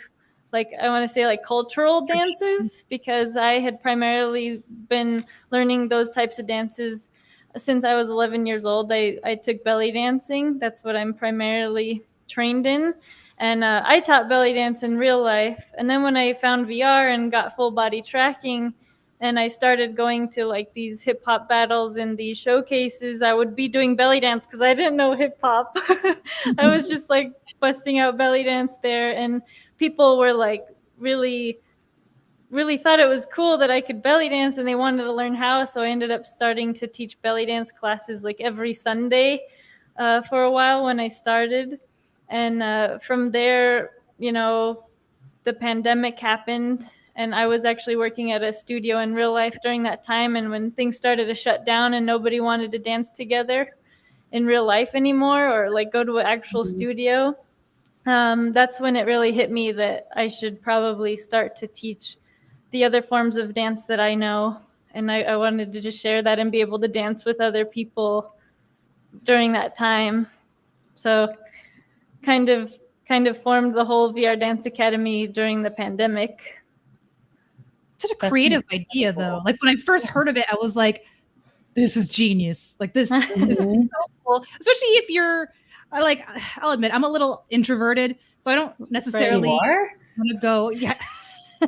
like, I want to say like cultural dances, because I had primarily been learning those types of dances since I was 11 years old. I took belly dancing. That's what I'm primarily trained in. And I taught belly dance in real life. And then when I found VR and got full body tracking, and I started going to like these hip hop battles and these showcases, I would be doing belly dance because I didn't know hip hop. I was just like busting out belly dance there, and people were like really thought it was cool that I could belly dance, and they wanted to learn how. So I ended up starting to teach belly dance classes like every Sunday for a while when I started. And from there, the pandemic happened, and I was actually working at a studio in real life during that time. And when things started to shut down and nobody wanted to dance together in real life anymore, or like go to an actual studio, that's when it really hit me that I should probably start to teach the other forms of dance that I know. And I wanted to just share that and be able to dance with other people during that time. So kind of formed the whole VR Dance Academy during the pandemic. Such a creative idea, though. Like when I first heard of it, I was like, this is genius. Like this is so cool. Especially if you're like, I'll admit, I'm a little introverted, so I don't necessarily want to go. Yeah,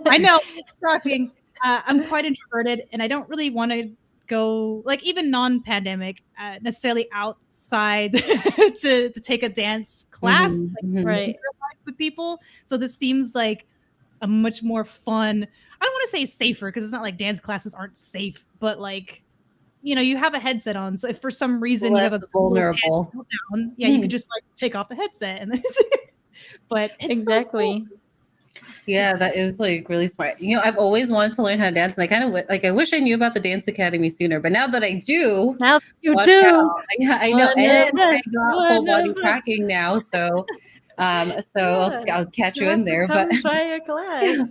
I know, it's shocking. I'm quite introverted, and I don't really want to go, like, even non-pandemic, necessarily outside to take a dance class, right, with people. So this seems like a much more fun. I don't want to say safer because it's not like dance classes aren't safe, but like, you have a headset on. So if for some reason you have a vulnerable down, you could just like take off the headset and but it's exactly. So cool. Yeah, that is like really smart. I've always wanted to learn how to dance, and I kind of like I wish I knew about the dance academy sooner. But now that I do, now you do. Yeah, I know, and I got full body tracking now, so I'll catch you in there. Come but try a class.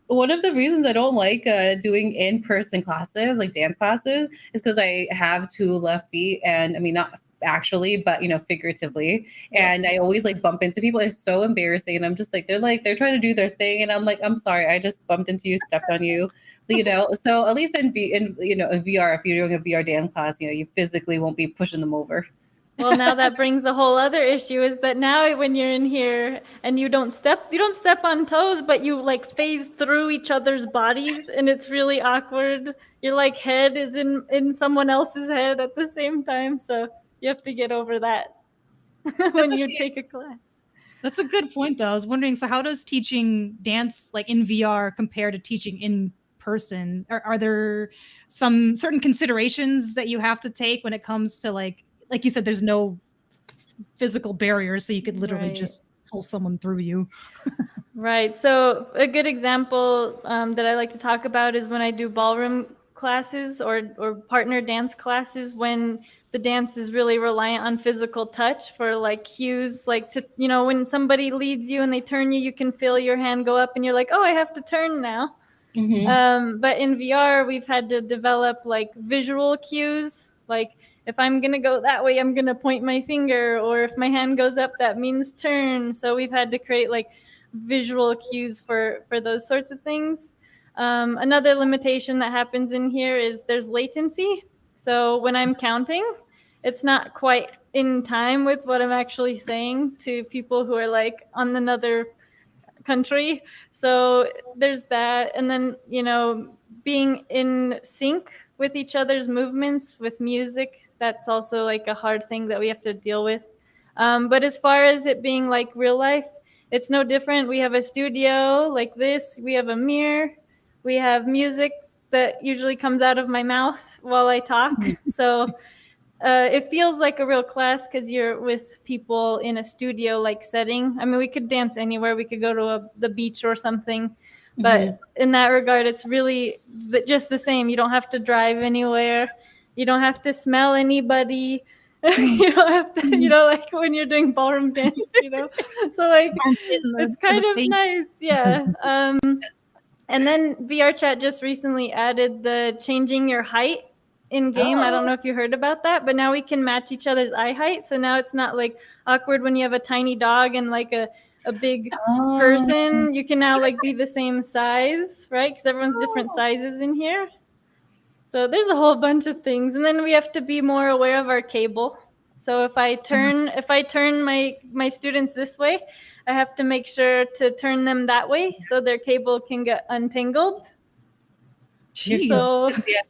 One of the reasons I don't like doing in-person classes, like dance classes, is because I have two left feet, and I mean not actually, but figuratively. Yes. And I always like bump into people. It's so embarrassing, and I'm just like they're trying to do their thing, and I'm like, I'm sorry, I just bumped into you, stepped on you. So at least in VR, if you're doing a VR dance class, you physically won't be pushing them over. Well, now that brings a whole other issue, is that now when you're in here and you don't step on toes, but you like phase through each other's bodies, and it's really awkward. Your like head is in someone else's head at the same time, so you have to get over that when you take a class. That's a good point, though. I was wondering, so how does teaching dance like in VR compare to teaching in person? Are there some certain considerations that you have to take when it comes to like you said, there's no physical barriers, so you could literally just pull someone through you. Right. So a good example that I like to talk about is when I do ballroom classes or partner dance classes, when the dance is really reliant on physical touch for like cues, like to, when somebody leads you and they turn you, you can feel your hand go up and you're like, oh, I have to turn now. Mm-hmm. But in VR, we've had to develop like visual cues, like if I'm going to go that way, I'm going to point my finger, or if my hand goes up, that means turn. So we've had to create like visual cues for those sorts of things. Another limitation that happens in here is there's latency. So when I'm counting, it's not quite in time with what I'm actually saying to people who are like on another country. So there's that. And then, being in sync with each other's movements with music, that's also like a hard thing that we have to deal with. But as far as it being like real life, it's no different. We have a studio like this, we have a mirror, we have music that usually comes out of my mouth while I talk. So it feels like a real class because you're with people in a studio like setting. I mean, we could dance anywhere. We could go to the beach or something. But in that regard, it's really just the same. You don't have to drive anywhere. You don't have to smell anybody. You don't have to, like when you're doing ballroom dance, So like, it's kind of nice. Yeah. And then VR Chat just recently added the changing your height in game. I don't know if you heard about that, but now we can match each other's eye height. So now it's not like awkward when you have a tiny dog and like a big person. You can now like be the same size, right? Because everyone's different sizes in here. So there's a whole bunch of things. And then we have to be more aware of our cable. So if I turn my students this way, I have to make sure to turn them that way so their cable can get untangled. Jeez.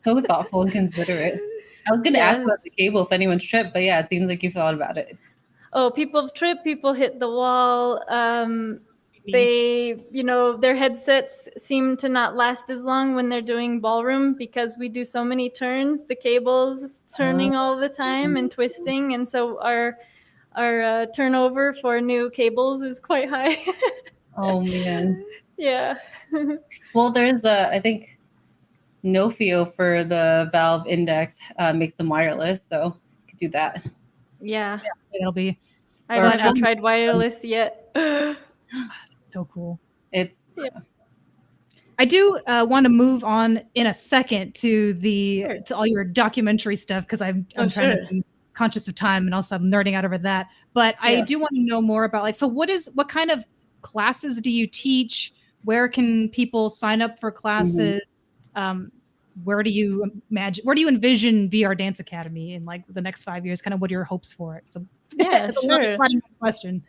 So thoughtful and considerate. I was going to ask about the cable if anyone's tripped, but yeah, it seems like you thought about it. Oh, people trip, people hit the wall. They, their headsets seem to not last as long when they're doing ballroom because we do so many turns. The cable's turning all the time and twisting, and so our turnover for new cables is quite high. Oh man. Yeah. Well, there's I think no-feel for the Valve Index makes them wireless, so you could do that. Yeah. So that'll be. I haven't tried wireless yet. So cool. It's. Yeah. I do want to move on in a second to all your documentary stuff because I'm trying to be conscious of time and also I'm nerding out over that. But I do want to know more about like, so what kind of classes do you teach? Where can people sign up for classes? Where do you envision VR Dance Academy in like the next 5 years? Kind of what are your hopes for it? So yeah, it's a lot of question.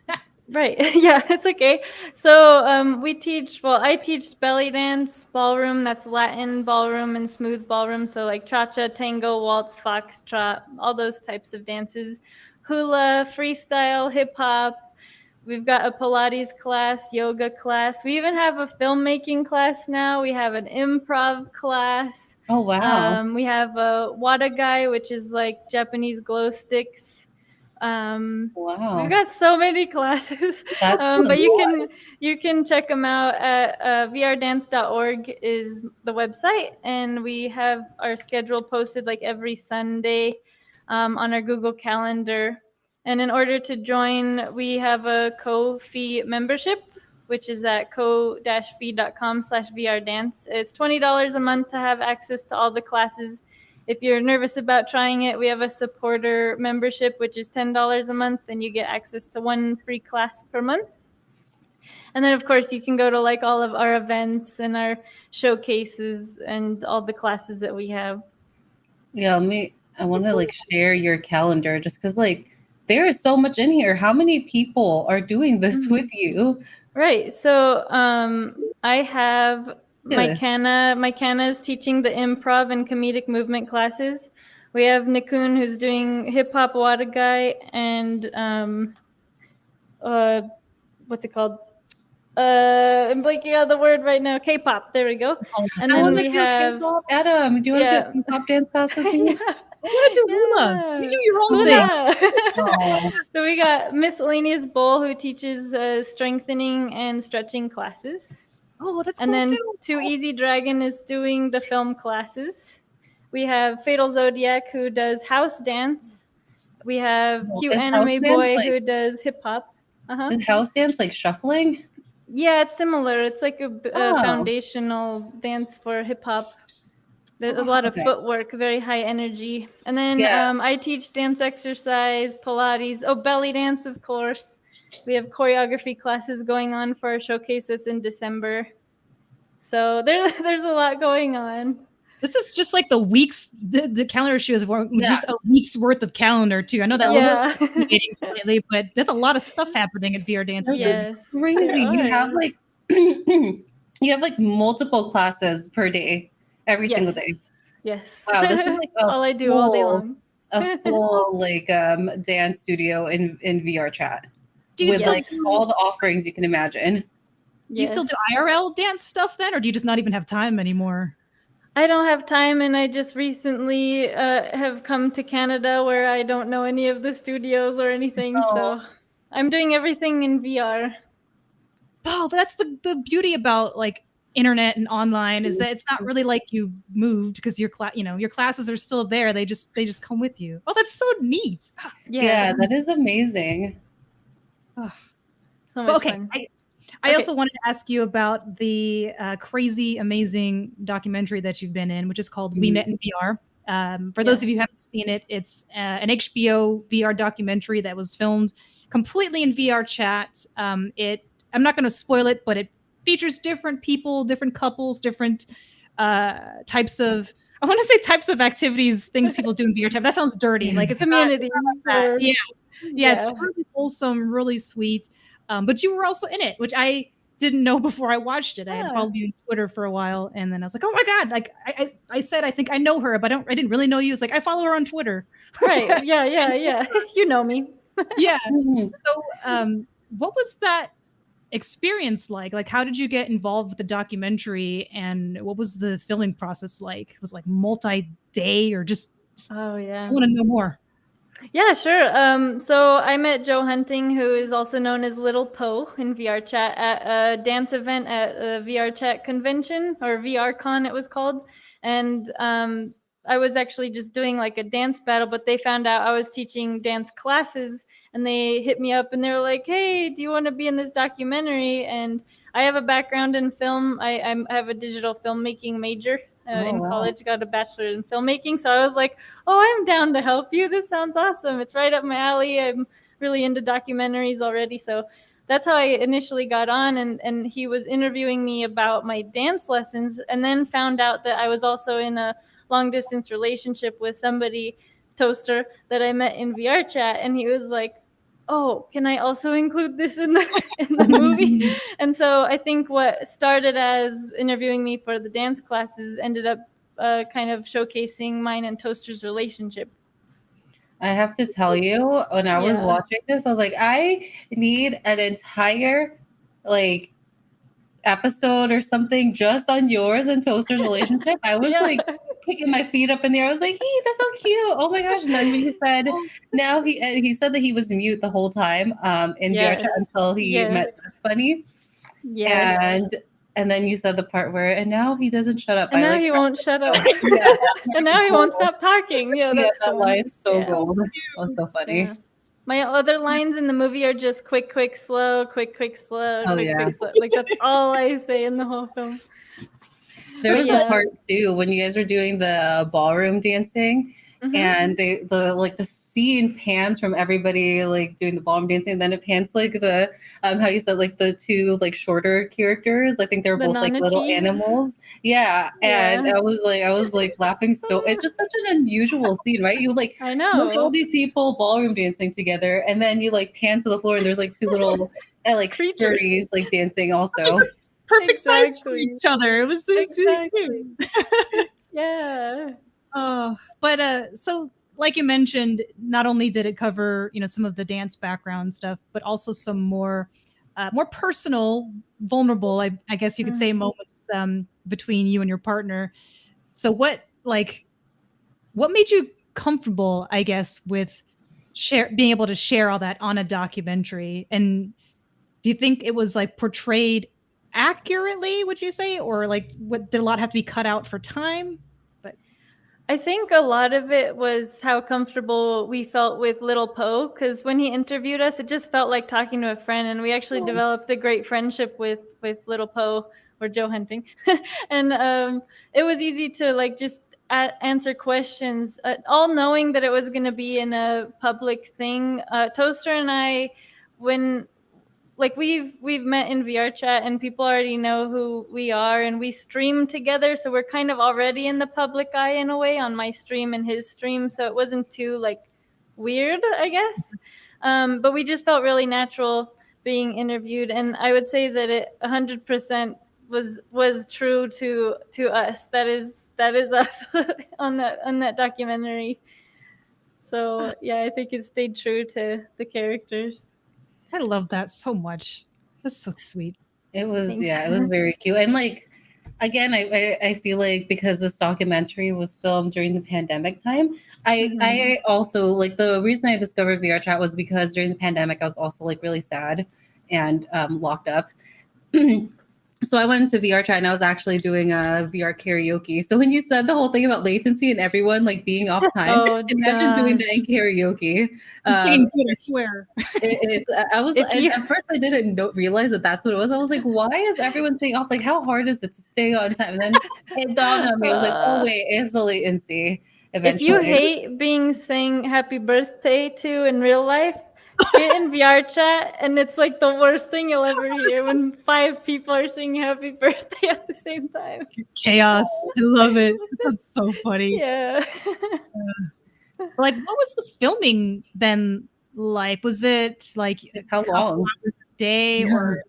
Right. Yeah, it's okay. So I teach belly dance, ballroom, that's Latin ballroom and smooth ballroom. So like cha-cha, tango, waltz, foxtrot, all those types of dances. Hula, freestyle, hip hop. We've got a Pilates class, yoga class. We even have a filmmaking class now. We have an improv class. Oh, wow. We have a wadagai, which is like Japanese glow sticks. Wow. We've got so many classes. But you can check them out at vrdance.org is the website, and we have our schedule posted like every Sunday on our Google Calendar. And in order to join, we have a Ko-fi membership, which is at ko-fi.com/vrdance. It's $20 a month to have access to all the classes. If you're nervous about trying it, we have a supporter membership, which is $10 a month, and you get access to one free class per month. And then, of course, you can go to like all of our events and our showcases and all the classes that we have. Yeah, I want to like share your calendar just because like there is so much in here. How many people are doing this with you? Right. So I have Mycana is teaching the improv and comedic movement classes. We have Nikun who's doing hip hop wadagai and what's it called? I'm blanking out the word right now. K-pop. There we go. And then we have K-pop. Adam, do you want to do K-pop dance classes? I want to do hula. You do your own thing. So we got Miscellaneous Bowl who teaches strengthening and stretching classes. Oh, that's cool. And then Too Easy Dragon is doing the film classes. We have Fatal Zodiac who does house dance. We have Cute Anime Boy who does hip hop. Is house dance like shuffling? Yeah, it's similar. It's like a foundational dance for hip hop. There's a lot of footwork, very high energy. And then I teach dance exercise, Pilates, belly dance, of course. We have choreography classes going on for our showcase that's in December. So there's a lot going on. This is just like the calendar shows just a week's worth of calendar too. I know that looks slightly, but there's a lot of stuff happening at VR Dance. Yes. It's crazy. You have like you have like multiple classes per day, every single day. Yes. Wow, this is like all I do all day long. A full like dance studio in VR chat. Do you still do all the offerings you can imagine? Do you still do IRL dance stuff then, or do you just not even have time anymore? I don't have time, and I just recently have come to Canada where I don't know any of the studios or anything, so I'm doing everything in VR. Oh, but that's the beauty about like internet and online is that it's not really like you moved because your classes are still there. They just come with you. Oh, that's so neat. Yeah, that is amazing. So much fun. I also wanted to ask you about the crazy, amazing documentary that you've been in, which is called We Met in VR. For those of you who haven't seen it, it's an HBO VR documentary that was filmed completely in VR chat. I'm not going to spoil it, but it features different people, different couples, different types of, I want to say types of activities, things people do in VR chat. That sounds dirty. Like it's community. that. Yeah, it's really wholesome, really sweet. But you were also in it, which I didn't know before I watched it. I had followed you on Twitter for a while, and then I was like, oh my god! Like I said, I think I know her, but I didn't really know you. It's like I follow her on Twitter. Right? Yeah. You know me. Yeah. So, what was that experience like? Like, how did you get involved with the documentary, and what was the filming process like? It was like multi-day, or just oh yeah, I want to know more. Yeah, sure. So I met Joe Hunting, who is also known as Little Poe in VR Chat, at a dance event at a VR Chat convention, or VR Con it was called. And I was actually just doing like a dance battle, but they found out I was teaching dance classes, and they hit me up and they were like, hey, do you want to be in this documentary? And I have a background in film. I have a digital filmmaking major in college, got a bachelor in filmmaking. So I was like, oh, I'm down to help you. This sounds awesome. It's right up my alley. I'm really into documentaries already. So that's how I initially got on. And he was interviewing me about my dance lessons, and then found out that I was also in a long distance relationship with somebody, Toaster, that I met in VR Chat. And he was like, oh, can I also include this in the movie? And so I think what started as interviewing me for the dance classes ended up kind of showcasing mine and Toaster's relationship. I have to tell you, when I was watching this, I was like, I need an entire like episode or something just on yours and Toaster's relationship. I was like kicking my feet up in the air. I was like, hey, that's so cute. Oh my gosh. And then when he said, now he said that he was mute the whole time in VR Chat until he met S1E5. Yes. And then you said the part where, and now he doesn't shut up. And now he won't shut up. And now he won't stop talking. Yeah, that's that line's so gold. That was so funny. Yeah. My other lines in the movie are just quick, quick, slow, quick, quick, slow, quick, slow. Like that's all I say in the whole film. There was a part too when you guys were doing the ballroom dancing, and the scene pans from everybody like doing the ballroom dancing, and then it pans like the how you said like the two like shorter characters. I think they were both like little animals. Yeah. And I was like laughing. So it's just such an unusual scene, right? You like I know look at all these people ballroom dancing together, and then you like pan to the floor and there's like two little like furries like dancing also. Perfect size for each other. It was exactly. Yeah. Oh, but so like you mentioned, not only did it cover, you know, some of the dance background stuff, but also some more personal, vulnerable, I guess you could say, moments between you and your partner. So what made you comfortable, I guess, with being able to share all that on a documentary? And do you think it was like portrayed accurately, would you say, or like did a lot have to be cut out for time? But I think a lot of it was how comfortable we felt with Little Poe, because when he interviewed us, it just felt like talking to a friend, and we actually developed a great friendship with Little Poe, or Joe Hunting. And it was easy to like just answer questions, all knowing that it was going to be in a public thing. Toaster and I, when like we've met in VR Chat, and people already know who we are, and we stream together, so we're kind of already in the public eye in a way, on my stream and his stream, so it wasn't too like weird, I guess. But we just felt really natural being interviewed, and I would say that it 100% was true to us. That is us on that documentary. So yeah, I think it stayed true to the characters. I love that so much. That's so sweet. It was, it was very cute. And like, again, I feel like because this documentary was filmed during the pandemic time, I also like, the reason I discovered VR Chat was because during the pandemic, I was also like really sad and locked up. So I went into VR Chat and I was actually doing a VR karaoke. So when you said the whole thing about latency and everyone like being off time, imagine doing that in karaoke. I'm singing good, I swear. I was at first I didn't realize that that's what it was. I was like, why is everyone staying off? Like, how hard is it to stay on time? And then it dawned on me. I was like, oh wait, it's the latency. Eventually. If you hate being sang happy birthday to in real life, get in VR chat, and it's like the worst thing you'll ever hear when 5 people are singing happy birthday at the same time. Chaos. I love it. That's so funny. Yeah. Like, what was the filming then like? Was it like a How couple long? hours a day or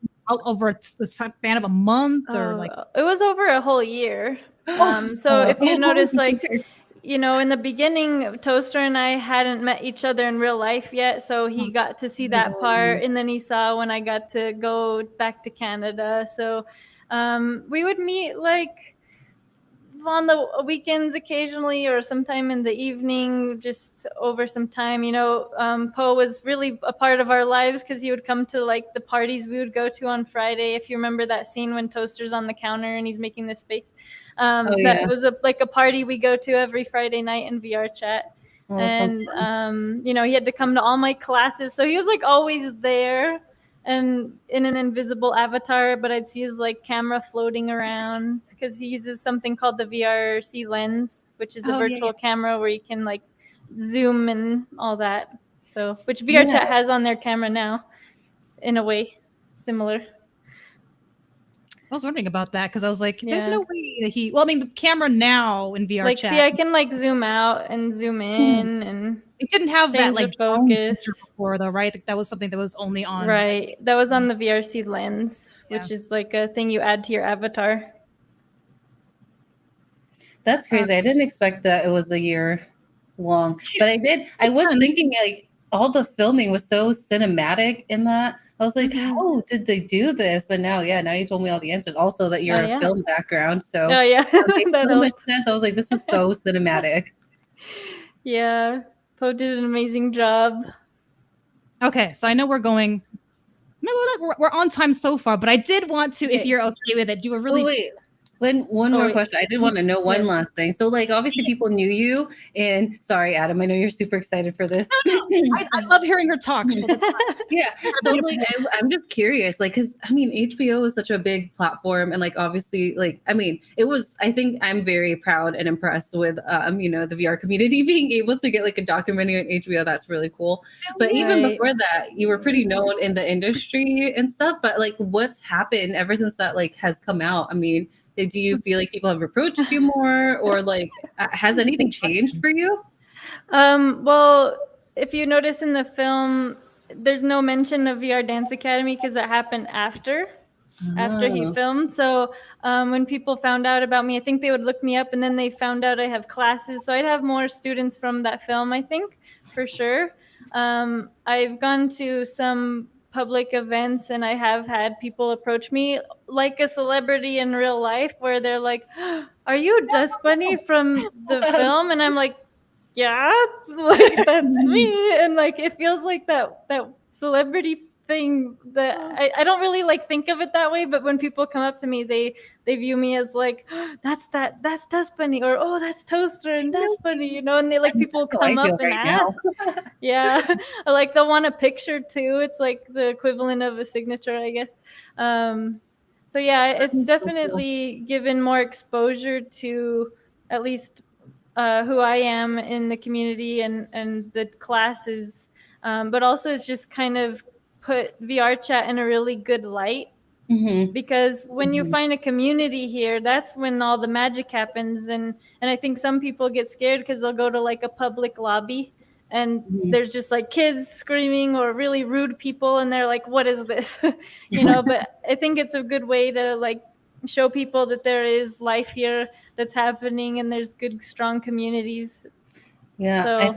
over the span of a month or like? It was over a whole year. So if you notice, like, you know, in the beginning, Toaster and I hadn't met each other in real life yet, so he got to see that part, and then he saw when I got to go back to Canada. So we would meet like on the weekends occasionally, or sometime in the evening, just over some time. You know, Poe was really a part of our lives because he would come to like the parties we would go to on Friday. If you remember that scene when Toaster's on the counter and he's making this face, that was like a party we go to every Friday night in VR chat. Oh, And you know, he had to come to all my classes, so he was like always there and in an invisible avatar, but I'd see his like camera floating around because he uses something called the VRC lens, which is a virtual camera where you can like zoom and all that. So, which VR chat has on their camera now, in a way similar. I was wondering about that because I was like, there's no way that he. Well, I mean, the camera now in VR like, chat. see, I can like zoom out and zoom in, and it didn't have that like focus before, though, right? That was something that was only on. Right, that was on the VRC lens, which is like a thing you add to your avatar. That's crazy. I didn't expect that it was a year long, but I was thinking like all the filming was so cinematic in that. I was like, how did they do this? But now you told me all the answers. Also that you're a film background. So that makes so much sense. I was like, this is so cinematic. Yeah. Poe did an amazing job. Okay, so I know we're going. We're on time so far, but I did want to, if you're okay with it, do a really. One more question. I did want to know one last thing. So, like, obviously, people knew you, and sorry, Adam, I know you're super excited for this. I love hearing her talk. So that's fine. Yeah. So, like, I'm just curious, like, because I mean, HBO is such a big platform, and like, obviously, like, I mean, it was. I think I'm very proud and impressed with, you know, the VR community being able to get like a documentary on HBO. That's really cool. But even before that, you were pretty known in the industry and stuff. But like, what's happened ever since that like has come out? I mean. Do you feel like people have approached you more, or like has anything changed for you? Well, if you notice in the film, there's no mention of VR Dance Academy because it happened after he filmed. So when people found out about me, I think they would look me up, and then they found out I have classes. So I'd have more students from that film, I think, for sure. I've gone to some public events, and I have had people approach me like a celebrity in real life, where they're like, "Are you Dust Bunny from the film?" And I'm like, "Yeah, like that's me." And like it feels like that celebrity thing that I don't really like think of it that way, but when people come up to me, they view me as like, oh, that's Dust Bunny, or oh, that's Toaster and Dust Bunny, you know. And they like people come up and ask. Yeah, or like they'll want a picture too. It's like the equivalent of a signature, I guess. So yeah, it's definitely given more exposure to at least who I am in the community and the classes, but also it's just kind of put VR chat in a really good light. Because when you find a community here, that's when all the magic happens. And I think some people get scared because they'll go to like a public lobby and there's just like kids screaming or really rude people, and they're like, what is this? You know, but I think it's a good way to like show people that there is life here that's happening and there's good, strong communities. Yeah, so, I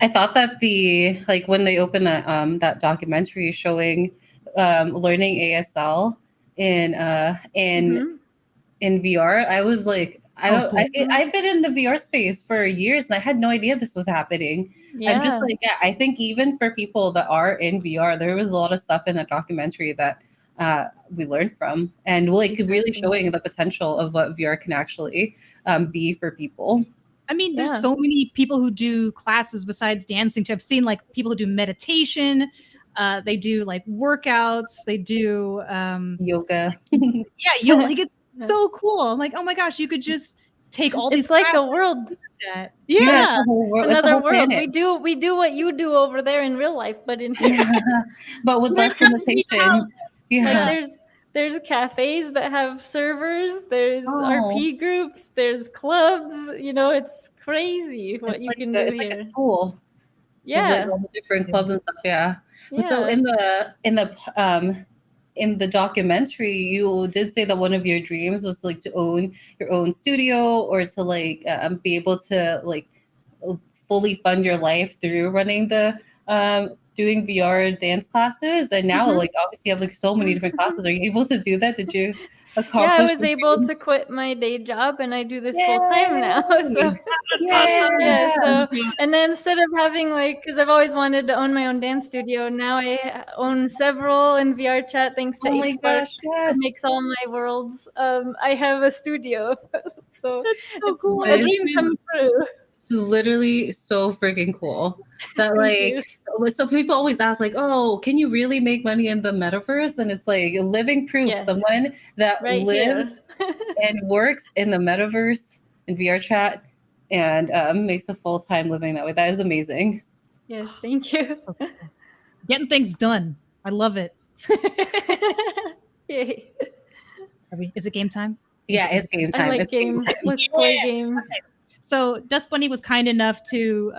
thought that the like when they opened that documentary showing learning ASL in VR, I was like, I've been in the VR space for years and I had no idea this was happening. Yeah. I'm just like, I think even for people that are in VR, there was a lot of stuff in that documentary that we learned from, and like really showing the potential of what VR can actually be for people. I mean, there's so many people who do classes besides dancing too. I've seen like people who do meditation. They do like workouts. They do yoga. Yoga. Like it's so cool. I'm like, oh my gosh, you could just take all these. It's like a world. Yeah. It's the whole world. It's It's the another whole world. planet. We do what you do over there in real life, but in here. But with less Minecraft in your house. limitations. Yeah. Like there's cafes that have servers, there's Oh. RP groups, there's clubs, you know, it's crazy what It's you like can do it's here. like a school. With like Yeah. all the different clubs and stuff. Yeah. Yeah. So in the documentary, you did say that one of your dreams was like to own your own studio or to like be able to like fully fund your life through running the doing VR dance classes. And now Mhm. like obviously you have like so many different classes. Are you able to do that? Did you Yeah, I accomplish was your able dreams? to quit my day job and I do this full time now. So Yeah. so and then instead of having like, because I've always wanted to own my own dance studio, now I own several in VR chat thanks to Oh my 8Spark, gosh, who yes. makes all my worlds. I have a studio, so That's so it's cool. a dream come true. It's literally so freaking cool. That Thank like so people always ask like, oh, can you really make money in the metaverse? And it's like living proof. Yes. Someone that Right lives here. and works in the metaverse in VR chat and makes a full-time living that way. That is amazing. Yes, thank you. So cool. Getting things done. I love it. Yay. Is it game time? Yeah, it's game I time. like It's game games. time. Let's play games. So Dust Bunny was kind enough to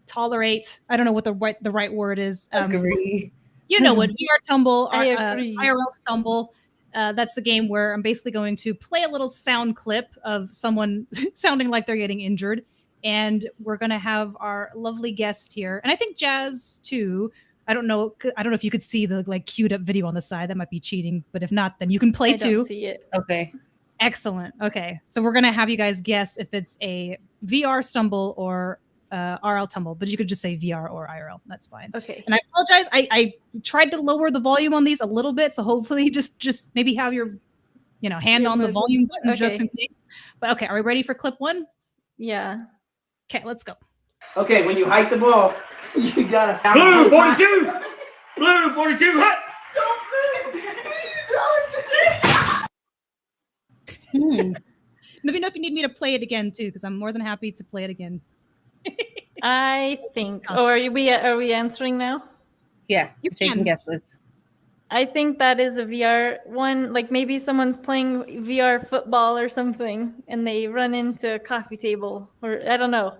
tolerate. I don't know what the right word is. Agree. You know what? VR Tumble, I agree. IRL Stumble. That's the game where I'm basically going to play a little sound clip of someone sounding like they're getting injured, and we're going to have our lovely guest here, and I think Jas too. I don't know if you could see the like queued up video on the side. That might be cheating, but if not, then you can play I too. don't see it. Okay. Excellent. Okay, so we're gonna have you guys guess if it's a VR Stumble or RL Tumble, but you could just say VR or IRL. That's fine. Okay. And I apologize. I tried to lower the volume on these a little bit, so hopefully just maybe have your hand on the Earbuds. volume button just Okay. in case. But okay, are we ready for clip 1? Yeah. Okay, let's go. Okay, when you hike the ball, you gotta. Blue 42! Blue 42! Hut! Hmm. Let me know if you need me to play it again too, because I'm more than happy to play it again. I think. Oh, are we answering now? Yeah, You you're taking can. guesses. I think that is a VR one. Like maybe someone's playing VR football or something, and they run into a coffee table, or I don't know.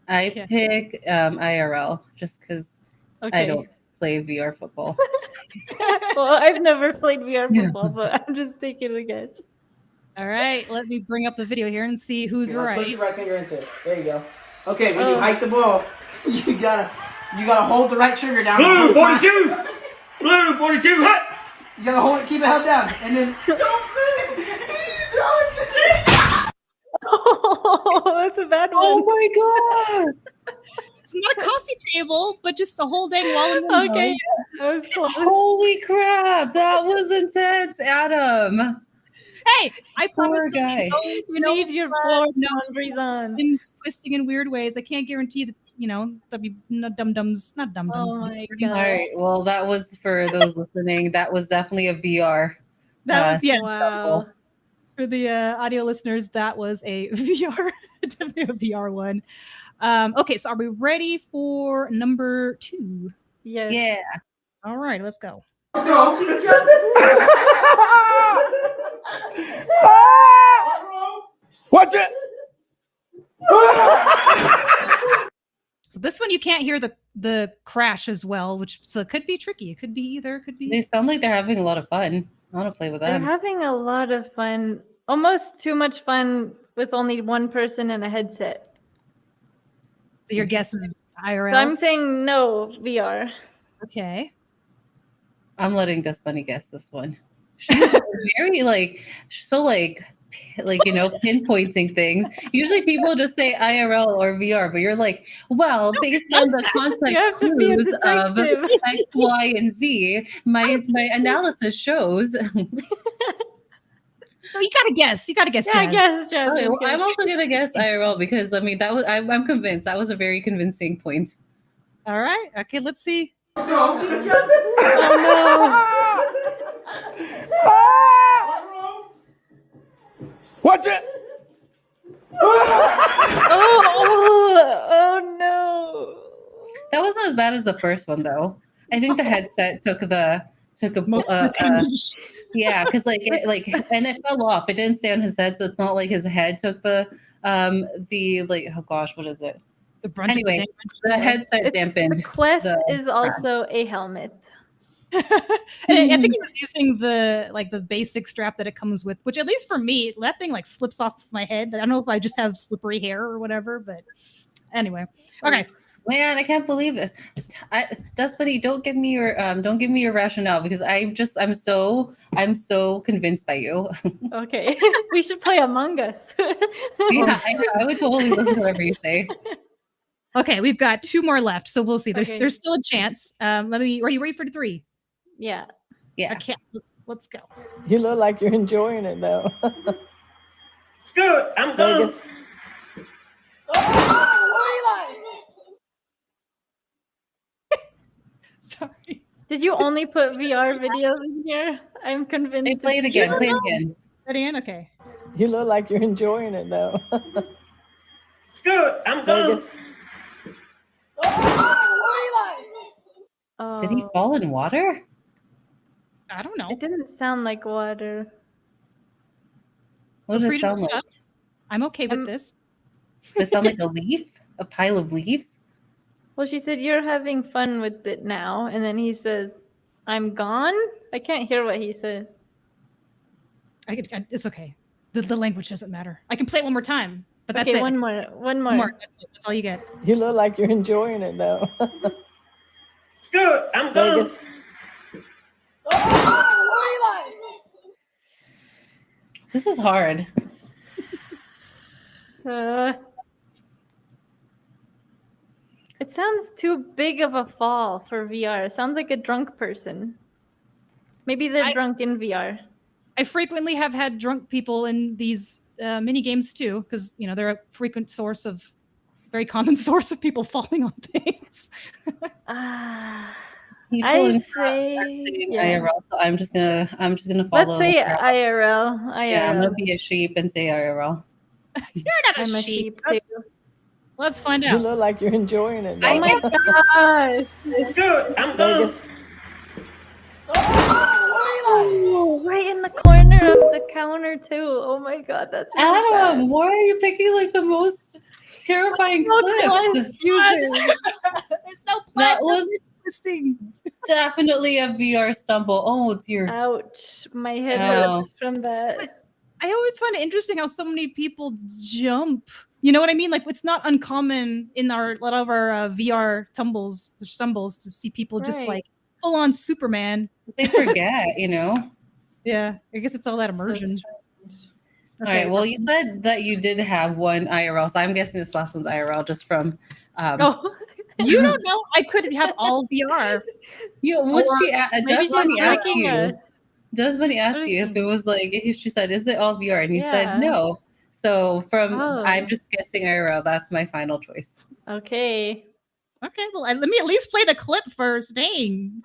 I Okay. pick IRL just because Okay. I don't play VR football. Well, I've never played VR Yeah. football, but I'm just taking a guess. All right, let me bring up the video here and see who's Push right. your right finger into it. There you go. Okay, when you Oh. hike the ball, you gotta hold the right trigger down. the Blue whole time. 42! Blue 42! Hut! You gotta hold it, keep it held down, and then. Oh, that's a bad one. Oh my god! It's not a coffee table, but just a whole dang wall of window. Okay, yes, that was close. Holy crap! That was intense, Adam. Hey, I promise guy. You need your floor boundaries on. Things twisting in weird ways. I can't guarantee that there'll be no dum-dums, not dum-dums. Oh but my pretty- God. All right. Well, that was for those listening. That was definitely a VR. That was, yes. Wow. For the audio listeners, that was a VR, definitely a VR one. Okay, so are we ready for number 2? Yes. Yeah. All right, let's go. Watch it! So this one you can't hear the crash as well, so it could be tricky. It could be either. It could be. They sound like they're having a lot of fun. I want to play with They're them. having a lot of fun. Almost too much fun with only one person and a headset. So your guess is IRL. So I'm saying no VR. Okay. I'm letting Dust Bunny guess this one. She's very pinpointing things. Usually people just say IRL or VR, but you're like, well, based on the You context have to be a clues of detective. X, Y, and Z, my analysis shows. So you gotta guess. You gotta guess. Yeah, I Jas. guess, Jas. Okay, well, I'm also gonna guess IRL because I mean that was I'm convinced that was a very convincing point. All right. Okay. Let's see. Oh Watch it! Oh no. That wasn't as bad as the first one though. I think the headset took a Most of the damage. yeah, because and it fell off. It didn't stay on his head, so it's not like his head took the like, oh gosh, what is it? The brunt Anyway, of the headset dampened. The Quest the is also a helmet. and I think he was using the basic strap that it comes with, which at least for me, that thing like slips off my head. I don't know if I just have slippery hair or whatever, but anyway. Okay. Man, I can't believe this. Dustbunny, don't give me your rationale because I'm so convinced by you. Okay. We should play Among Us. Yeah, I would totally listen to whatever you say. Okay, we've got 2 more left, so we'll see. There's Okay. there's still a chance. Are you ready for 3? Yeah. Yeah. Okay, let's go. You look like you're enjoying it though. It's good. I'm done. Vegas. Sorry. Did you only put VR videos in here? I'm convinced. Hey, play it again. Play it again. Ready in? Okay. You look like you're enjoying it though. It's good. I'm done. Vegas. Oh, Did he fall in water? I don't know. It didn't sound like water. What Feel did free it to sound like? discuss. I'm okay with I'm- this. Did it sound like a leaf? A pile of leaves? Well, she said you're having fun with it now, and then he says, "I'm gone." I can't hear what he says. It's okay. The language doesn't matter. I can play it one more time, but that's Okay, it. one more. One more. That's it. That's all you get. You look like you're enjoying it though. It's good. I'm done. Vegas. This is hard. It sounds too big of a fall for VR. It sounds like a drunk person. Maybe they're drunk in VR. I frequently have had drunk people in these mini games too, because they're a frequent source of, very common source of people falling on things. People I in say IRL, so I'm just gonna follow. Let's say the crowd. IRL. Yeah, I'm gonna be a sheep and say IRL. You're not a I'm a sheep. sheep too. Let's find You out. look like you're enjoying it though. Oh my gosh! It's good. I'm done. Vegas. Oh, right in the corner of the counter too. Oh my god, that's really Adam, bad. why are you picking like the most terrifying No clips? excuses. There's no That blood. was Interesting. definitely a VR stumble. Oh dear. Ouch! My head Ow. hurts from that. I always find it interesting how so many people jump. You know what I mean? Like it's not uncommon in a lot of our VR stumbles to see people just Right. like full on Superman. They forget, Yeah, I guess it's all that So immersion. strange. All right. Well, you said that you did have one IRL, so I'm guessing this last one's IRL just from. Oh, You don't know. I could have all VR. Would she? maybe Does Bunny she's ask tricking you? us. Does Bunny She's ask you if it tricking. was like if she said, "Is it all VR?" and you Yeah. said no. So Oh. I'm just guessing IRL. That's my final choice. Okay. Okay, well, let me at least play the clip first. Dang.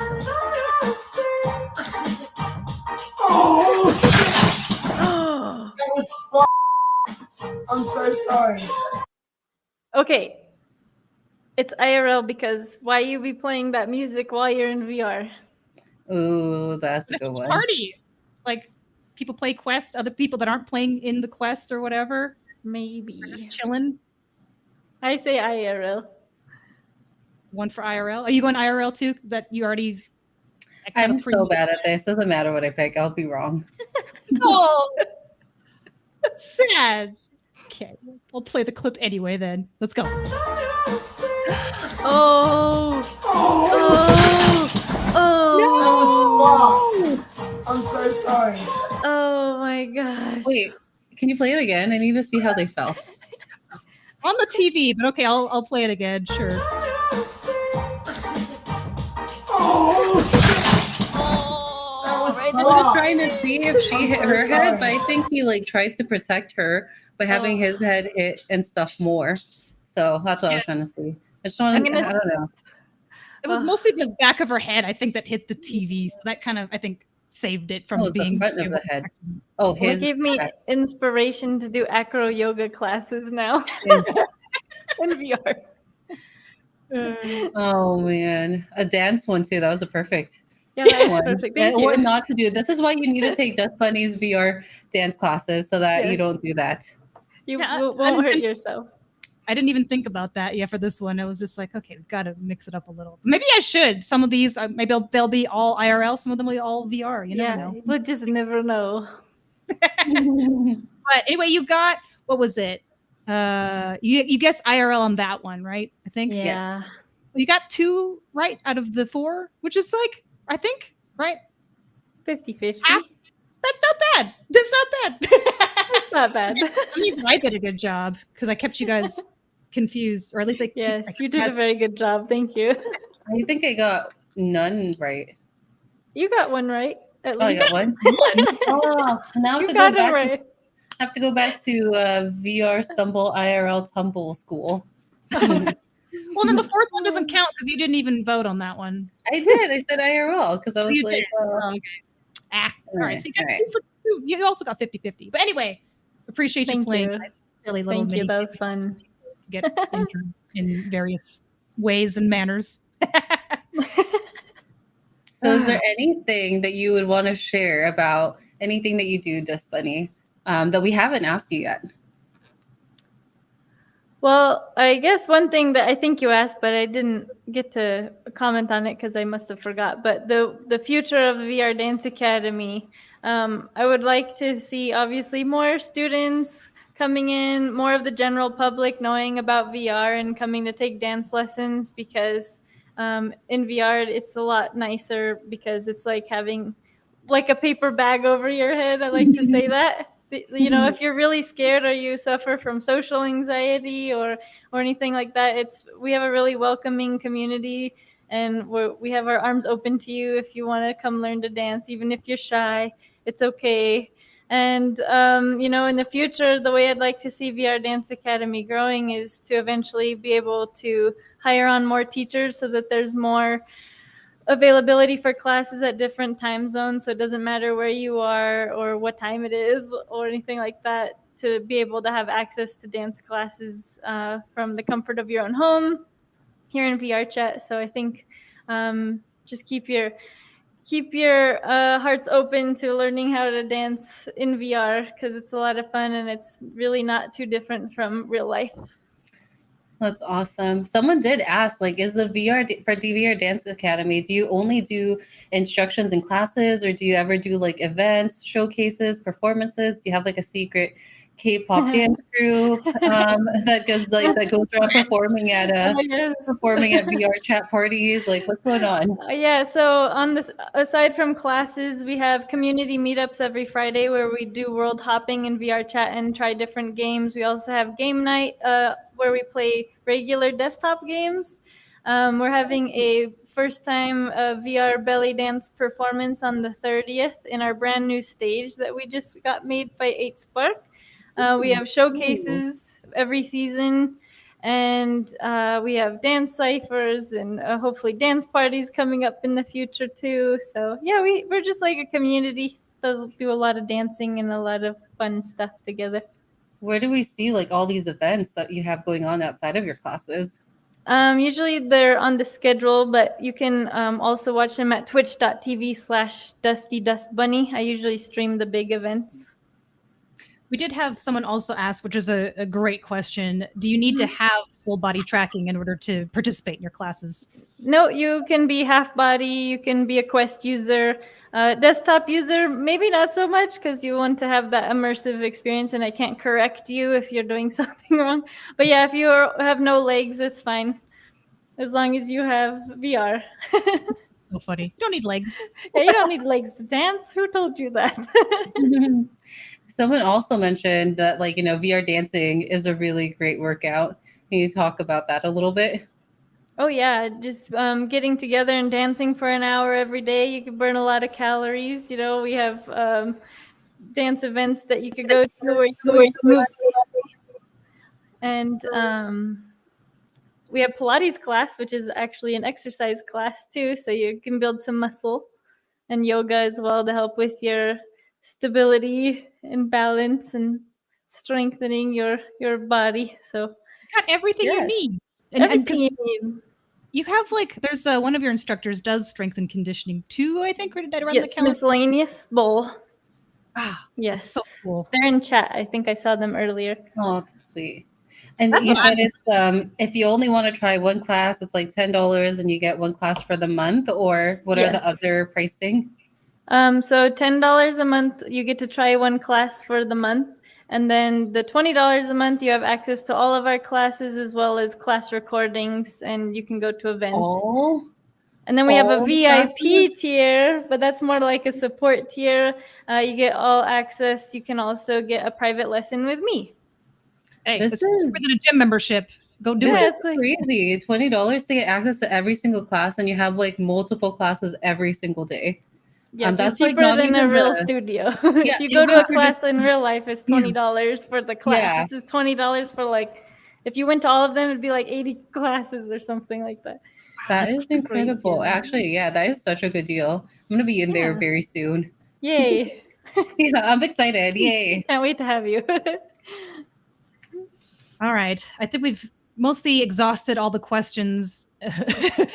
I'm so sorry. Okay. It's IRL because why you be playing that music while you're in VR? Ooh, that's a good one. Party. Like people play Quest, other people that aren't playing in the Quest or whatever. Maybe. Are just chilling. I say IRL. One for IRL. Are you going IRL too? Is that you already? I'm so bad at this. Doesn't matter what I pick. I'll be wrong. Oh, sad. Okay, we'll play the clip anyway. Then let's go. Oh. Oh. Oh. I'm so sorry. Oh my gosh. Wait, can you play it again? I need to see how they felt. On the TV, but okay, I'll play it again. Sure. I was trying to see if she hit her head, but I think he tried to protect her by having his head hit and stuff more. So that's what I was trying to see. I just want to. I don't know. It was mostly the back of her head, I think, that hit the TV. So that kind of, I think, saved it from Oh, the being front of the head. accident. Oh, It his gave me back. inspiration to do acro yoga classes now His- in VR. Oh man, a dance one too. That was a perfect Yeah, that was one. perfect. Thank What you. not to do. This is why you need to take Dust Bunny's VR dance classes so that you Yes. don't do that. You Yeah, won't hurt unintentional- yourself. I didn't even think about that. Yeah, for this one, I was just like, okay, we've got to mix it up a little. Maybe I should. Some of these, maybe they'll be all IRL. Some of them will be all VR. You never know. We'll just never know. But anyway, you got, what was it? You guessed IRL on that one, right? I think. Yeah. You got 2 right out of the 4, which is like, I think, right? 50-50. That's not bad. That's not bad. That's not bad. At least I did a good job because I kept you guys confused, or at least Yes, you did a very good job. Thank you. I think I got none right. You got one right, at Oh, I least. got one. Oh, now I have You to got go it back. right. I have to go back to VR Stumble IRL Tumble School. Well, then the 4th one doesn't count because you didn't even vote on that one. I did. I said IRL because I was You like, did. Okay. All right. So you got All right. 2 for 2. You also got 50-50. But anyway, appreciate you Thank playing you. my silly little Thank you. mini That was fun. get injured in various ways and manners. So is there anything that you would want to share about anything that you do, Dust Bunny, that we haven't asked you yet? Well, I guess one thing that I think you asked, but I didn't get to comment on it because I must have forgot. But the future of the VR Dance Academy, I would like to see obviously more students coming in, more of the general public knowing about VR and coming to take dance lessons because in VR it's a lot nicer because it's like having like a paper bag over your head. I like to say that. You know, if you're really scared or you suffer from social anxiety or anything like that, we have a really welcoming community, and we have our arms open to you if you want to come learn to dance, even if you're shy. It's okay. And you know, in the future, the way I'd like to see VR Dance Academy growing is to eventually be able to hire on more teachers so that there's more availability for classes at different time zones, so it doesn't matter where you are or what time it is or anything like that, to be able to have access to dance classes from the comfort of your own home here in VR chat. So I think just keep your hearts open to learning how to dance in VR because it's a lot of fun and it's really not too different from real life. That's awesome. Someone did ask, like, is the for DVR Dance Academy, do you only do instructions and classes, or do you ever do like events, showcases, performances? Do you have like a secret K-pop dance crew that goes around performing at VR chat parties? Like, what's going on? Yeah, so on this, aside from classes, we have community meetups every Friday where we do world hopping in VR chat and try different games. We also have game night where we play regular desktop games. We're having a first time VR belly dance performance on the 30th in our brand new stage that we just got made by 8 Spark. We have showcases every season, and we have dance ciphers and hopefully dance parties coming up in the future too. So yeah, we're just like a community that do a lot of dancing and a lot of fun stuff together. Where do we see like all these events that you have going on outside of your classes? Usually they're on the schedule, but you can also watch them at twitch.tv/DustyDustBunny. I usually stream the big events. We did have someone also ask, which is a great question. Do you need to have full body tracking in order to participate in your classes? No, you can be half body, you can be a Quest user, desktop user, maybe not so much because you want to have that immersive experience and I can't correct you if you're doing something wrong. But yeah, if you have no legs, it's fine as long as you have VR. So funny. You don't need legs. Yeah, you don't need legs to dance. Who told you that? Someone also mentioned that, like, VR dancing is a really great workout. Can you talk about that a little bit? Oh yeah, just getting together and dancing for an hour every day. You can burn a lot of calories. You know, we have dance events that you could go to where you move. And we have Pilates class, which is actually an exercise class too, so you can build some muscle. and yoga as well to help with your stability and balance and strengthening your body. So Got everything you Yeah. need. everything 'cause you need. you have like, there's one of your instructors does strength and conditioning too, I think, or did I run the Yes, calendar? miscellaneous bowl. Ah, Yes, that's so cool. They're in chat. I think I saw them earlier. Oh, that's sweet. And That's you what said it's if you only want to try one class, it's like $10 and you get one class for the month, or what are the Yes. other pricing? So $10 a month, you get to try one class for the month. And then the $20 a month, you have access to all of our classes as well as class recordings, and you can go to events. Oh, And then we have a all the VIP classes? tier, but that's more like a support tier. You get all access. You can also get a private lesson with me. Hey, This it's cheaper is- than a gym membership. Go do Yeah, it. it's like Crazy. $20 to get access to every single class, and you have like multiple classes every single day. yes, that's it's like cheaper not than a even real the- studio. Yeah, If you go to a those are class just- in real life, it's $20 for the class. Yeah. This is $20 for like, if you went to all of them, it'd be like 80 classes or something like that. That That's is crazy. incredible. Actually, yeah, that is such a good deal. I'm gonna be in there Yeah. very soon. Yay! Yeah, I'm excited. Yay. Can't wait to have you. All right. I think we've mostly exhausted all the questions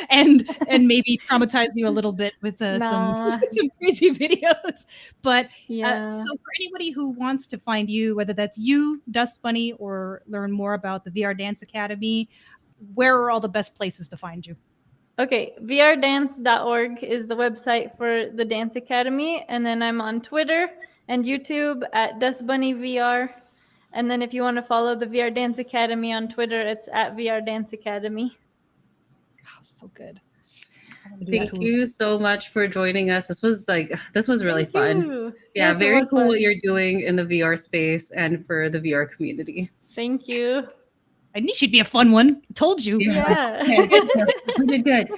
and maybe traumatized you a little bit with Nah. some crazy videos. But Yeah. so for anybody who wants to find you, whether that's you, Dust Bunny, or learn more about the VR Dance Academy, where are all the best places to find you? Okay, vrdance.org is the website for the Dance Academy. And then I'm on Twitter and YouTube at DustBunnyVR. And then if you want to follow the VR Dance Academy on Twitter, it's at VR Dance Academy. Oh, so good. I wanna do that Thank too. you so much for joining us. This was really Thank fun. you. Yeah, Yes, it very was cool what fun. you're doing in the VR space and for the VR community. Thank you. I knew she'd be a fun one. I told you. Yeah. You did good.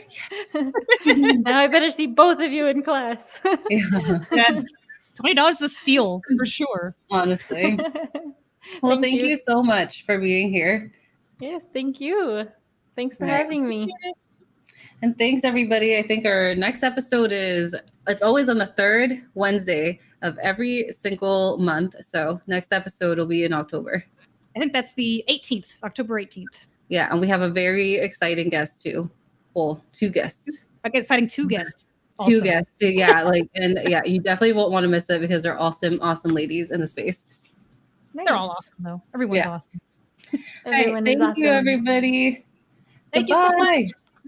Now I better see both of you in class. Yeah, Yes. $20 is a steal for sure. honestly. Well, thank you. you so much for being here. Yes, thank you. Thanks for Right. having me. And thanks everybody. I think our next episode it's always on the third Wednesday of every single month. So next episode will be in October. I think that's the 18th, October 18th. Yeah, and we have a very exciting guest too. Well, two guests. I get exciting two guests. Two also. guests. Too. Yeah, you definitely won't want to miss it because they're awesome, awesome ladies in the space. They're all awesome though. Everyone's Yeah. awesome. All right, Everyone is thank you, awesome. everybody. Thank you so Goodbye. much.